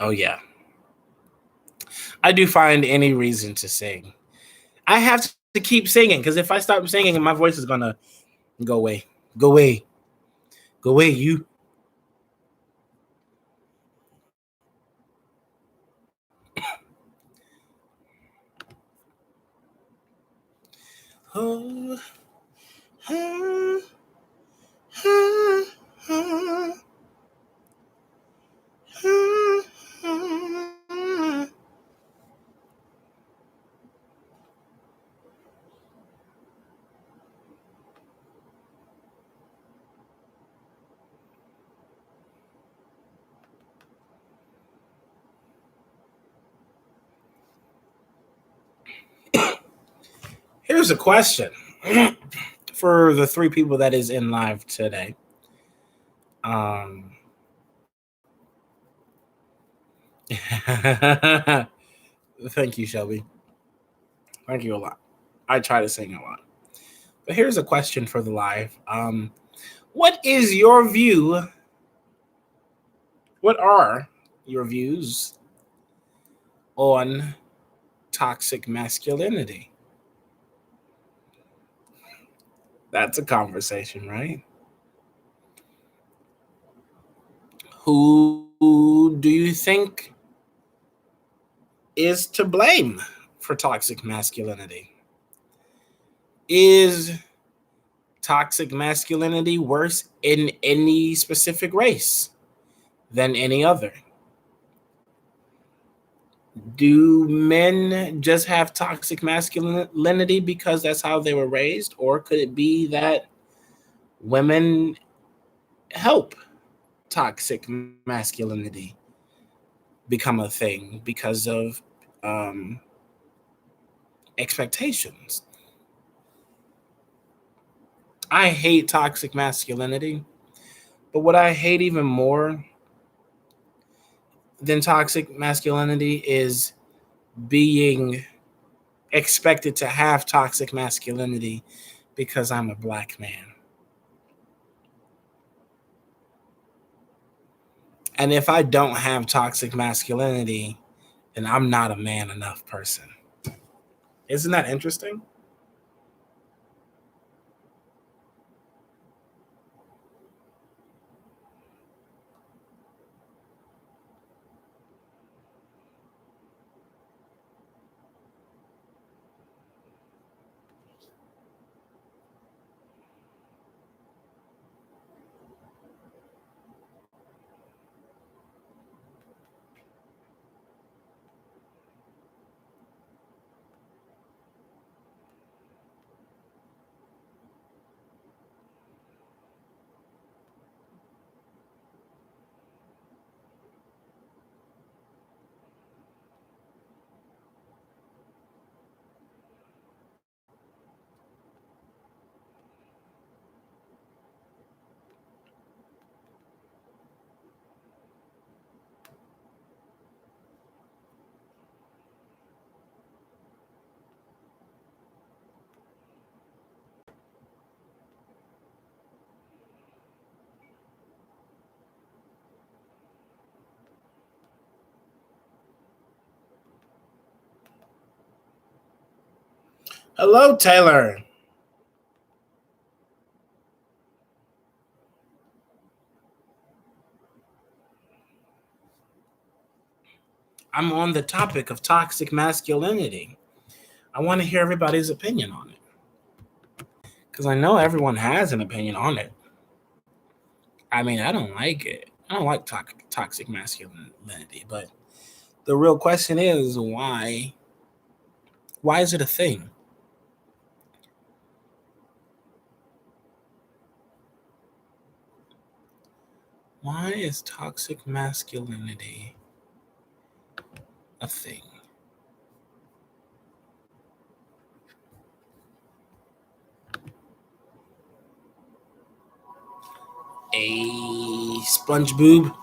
oh yeah. I do find any reason to sing. I have to keep singing, because if I stop singing, my voice is gonna go away. Go away. Go away, you. Oh, ah, ah, ah, ah. Here's a question for the three people that is in live today. Thank you, Shelby. Thank you a lot. I try to sing a lot. But here's a question for the live. What is your view? What are your views on toxic masculinity? That's a conversation, right? Who do you think is to blame for toxic masculinity? Is toxic masculinity worse in any specific race than any other? Do men just have toxic masculinity because that's how they were raised? Or could it be that women help toxic masculinity become a thing because of expectations? I hate toxic masculinity, but what I hate even more than toxic masculinity is being expected to have toxic masculinity because I'm a black man. And if I don't have toxic masculinity, then I'm not a man enough person. Isn't that interesting? Hello, Taylor. I'm on the topic of toxic masculinity. I want to hear everybody's opinion on it, because I know everyone has an opinion on it. I mean, I don't like it. I don't like toxic masculinity, but the real question is why? Why is it a thing? Why is toxic masculinity a thing? A sponge boob?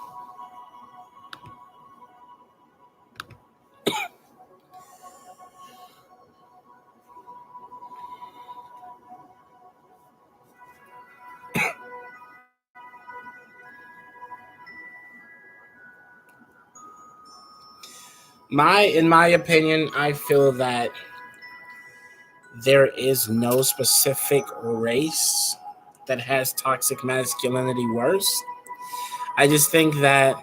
In my opinion, I feel that there is no specific race that has toxic masculinity worse. I just think that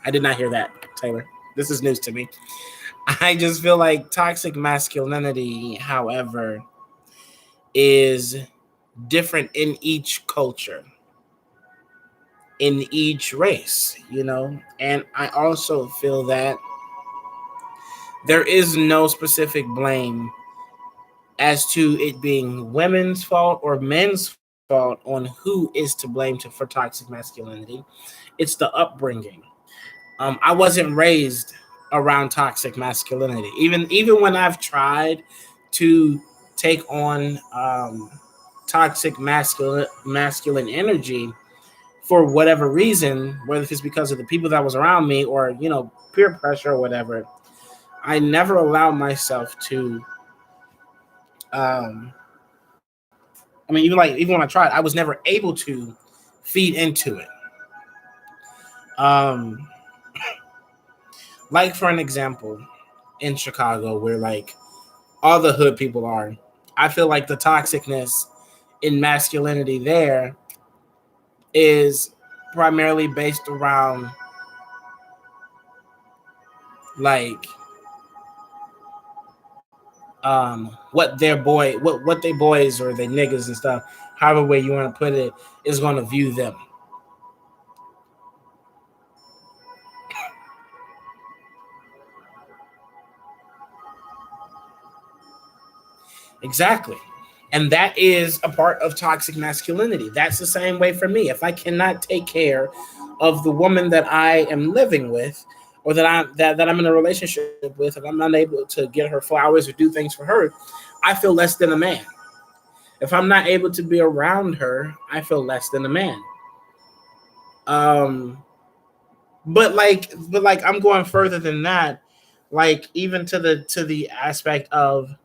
I did not hear that, Taylor. This is news to me. I just feel like toxic masculinity, however, is different in each culture, in each race, you know? And I also feel that there is no specific blame as to it being women's fault or men's fault on who is to blame for toxic masculinity. It's the upbringing. I wasn't raised around toxic masculinity. Even when I've tried to take on toxic masculine energy for whatever reason, whether it's because of the people that was around me or peer pressure or whatever, I never allowed myself to. Even when I tried, I was never able to feed into it. Like for an example, in Chicago, where like all the hood people are, I feel like the toxicness in masculinity there is primarily based around like what their boys or their niggas and stuff, however way you want to put it, is going to view them. Exactly. And that is a part of toxic masculinity. That's the same way for me. If I cannot take care of the woman that I am living with, or that I'm in a relationship with, and I'm not able to get her flowers or do things for her, I feel less than a man. If I'm not able to be around her, I feel less than a man. But I'm going further than that. Like even to the aspect of,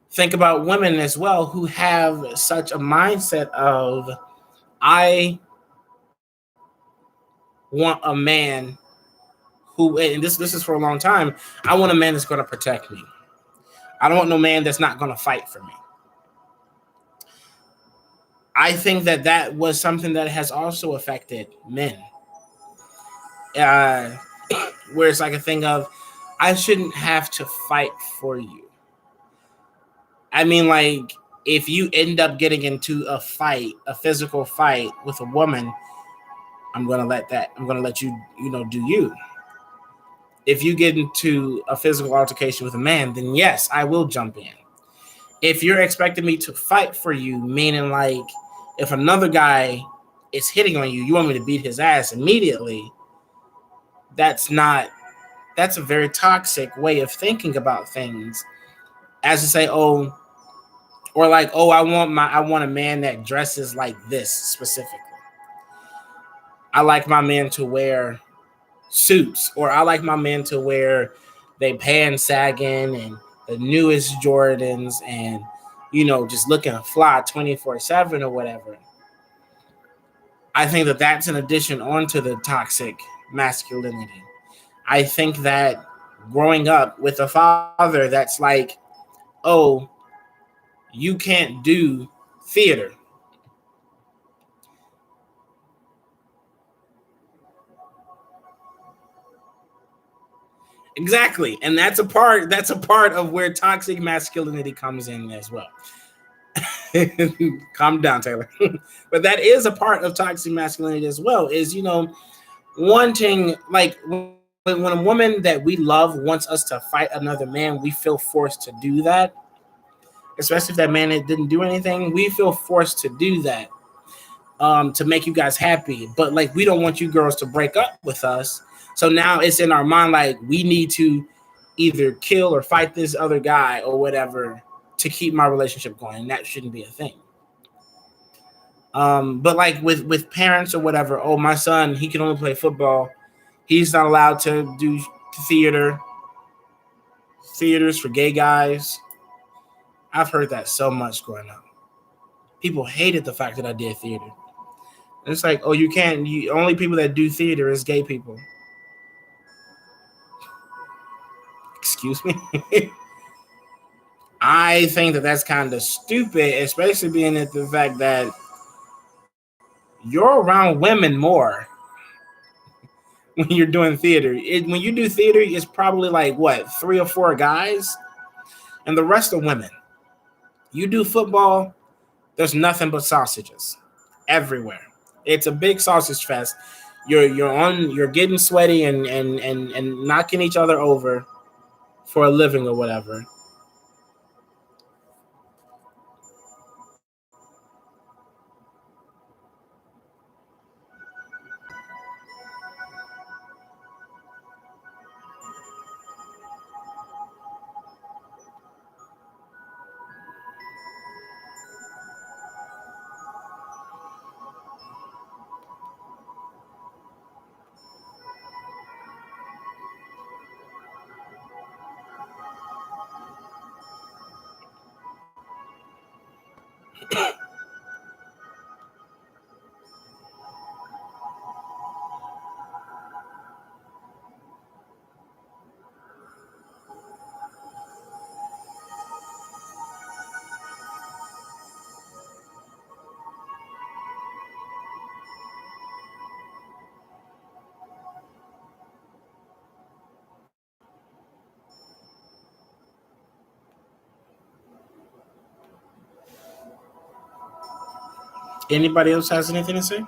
think about women as well who have such a mindset of, I want a man who, and this is for a long time, I want a man that's going to protect me. I don't want no man that's not going to fight for me. I think that was something that has also affected men. Where it's like a thing of, I shouldn't have to fight for you. I mean, like, if you end up getting into a fight, a physical fight with a woman, I'm going to let you, do you. If you get into a physical altercation with a man, then yes, I will jump in. If you're expecting me to fight for you, meaning like if another guy is hitting on you, you want me to beat his ass immediately, that's a very toxic way of thinking about things. As to say, I want a man that dresses like this specifically. I like my man to wear suits, or I like my men to wear they pants sagging and the newest Jordans and just looking fly 24/7 or whatever. I think that's an addition onto the toxic masculinity. I think that growing up with a father that's like, oh, you can't do theater. Exactly. And that's a part of where toxic masculinity comes in as well. Calm down, Taylor. But that is a part of toxic masculinity as well, is, wanting, like, when a woman that we love wants us to fight another man, we feel forced to do that. Especially if that man didn't do anything, we feel forced to do that to make you guys happy. But, like, we don't want you girls to break up with us. So now it's in our mind, like, we need to either kill or fight this other guy or whatever to keep my relationship going. And that shouldn't be a thing. But like with parents or whatever, oh, my son, he can only play football. He's not allowed to do theaters for gay guys. I've heard that so much growing up. People hated the fact that I did theater. And it's like, oh, only people that do theater is gay people. Excuse me. I think that's kind of stupid, especially being at the fact that you're around women more. when you're doing theater. When you do theater, it's probably like what, 3 or 4 guys, and the rest are women. You do football, there's nothing but sausages everywhere. It's a big sausage fest. You're getting sweaty and knocking each other over for a living or whatever. Anybody else has anything to say?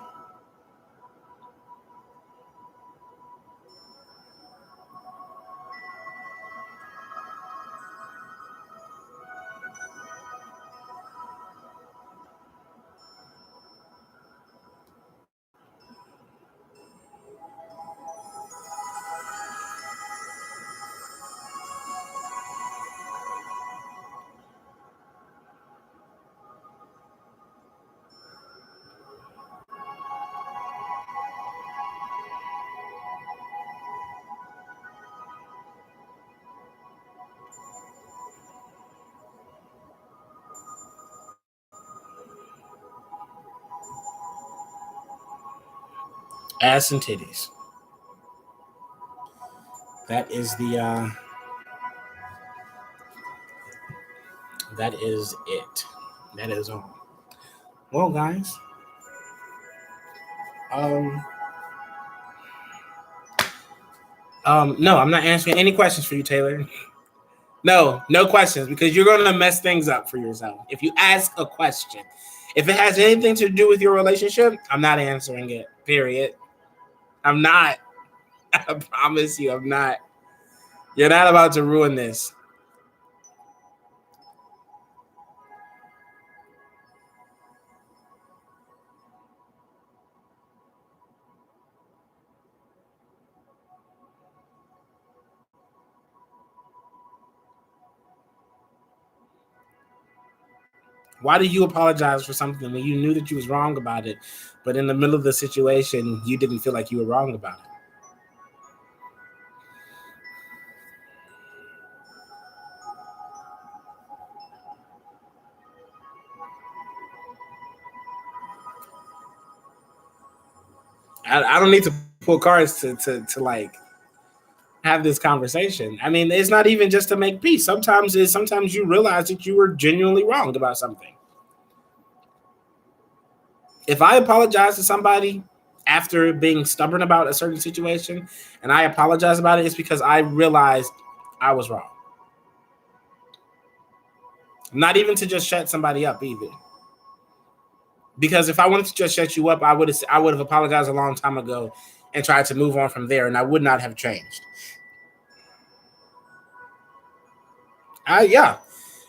Ass and titties. That is the that is it. That is all. Well, guys, no, I'm not answering any questions for you, Taylor. No questions, because you're gonna mess things up for yourself if you ask a question. If it has anything to do with your relationship, I'm not answering it. Period. I'm not. I promise you, I'm not. You're not about to ruin this. Why do you apologize for something when you knew that you was wrong about it, but in the middle of the situation, you didn't feel like you were wrong about it? I don't need to pull cards to like have this conversation. I mean, it's not even just to make peace. Sometimes you realize that you were genuinely wrong about something. If I apologize to somebody after being stubborn about a certain situation and I apologize about it, it's because I realized I was wrong. Not even to just shut somebody up either. Because if I wanted to just shut you up, I would have apologized a long time ago and tried to move on from there, and I would not have changed. Yeah,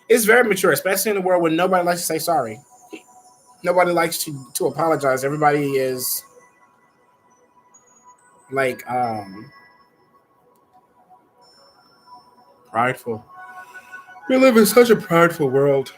it's very mature, especially in a world where nobody likes to say sorry. Nobody likes to apologize. Everybody is like prideful. We live in such a prideful world.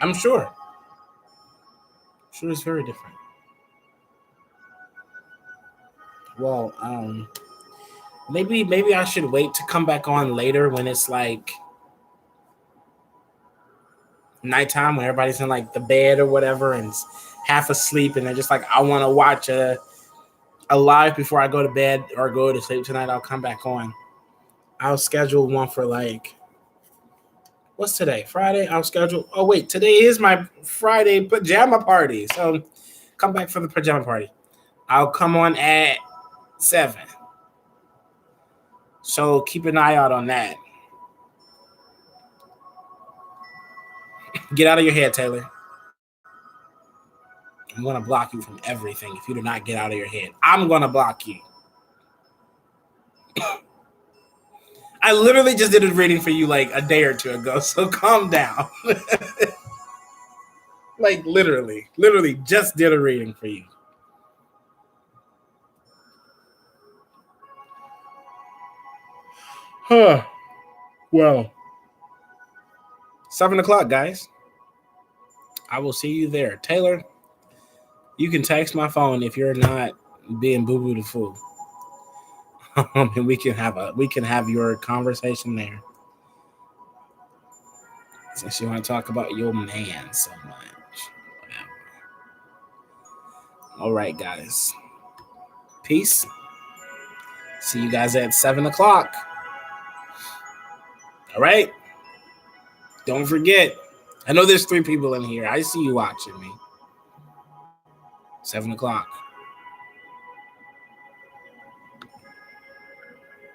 I'm sure. Sure, it's very different. Well, maybe I should wait to come back on later when it's like nighttime, when everybody's in like the bed or whatever and half asleep, and they're just like, I want to watch a live before I go to bed or go to sleep tonight. I'll come back on. I'll schedule one for like, what's today? Friday? I'll schedule. Oh wait, today is my Friday pajama party. So come back for the pajama party. I'll come on at 7. So keep an eye out on that. Get out of your head, Taylor. I'm going to block you from everything if you do not get out of your head. I'm going to block you. I literally just did a reading for you like a day or two ago, so calm down. Like literally just did a reading for you. Huh. Well, 7 o'clock, guys. I will see you there. Taylor, you can text my phone if you're not being boo-boo the fool. And we can have your conversation there. Since you want to talk about your man so much. Whatever. All right, guys. Peace. See you guys at 7 o'clock. All right. Don't forget. I know there's 3 people in here. I see you watching me. 7 o'clock.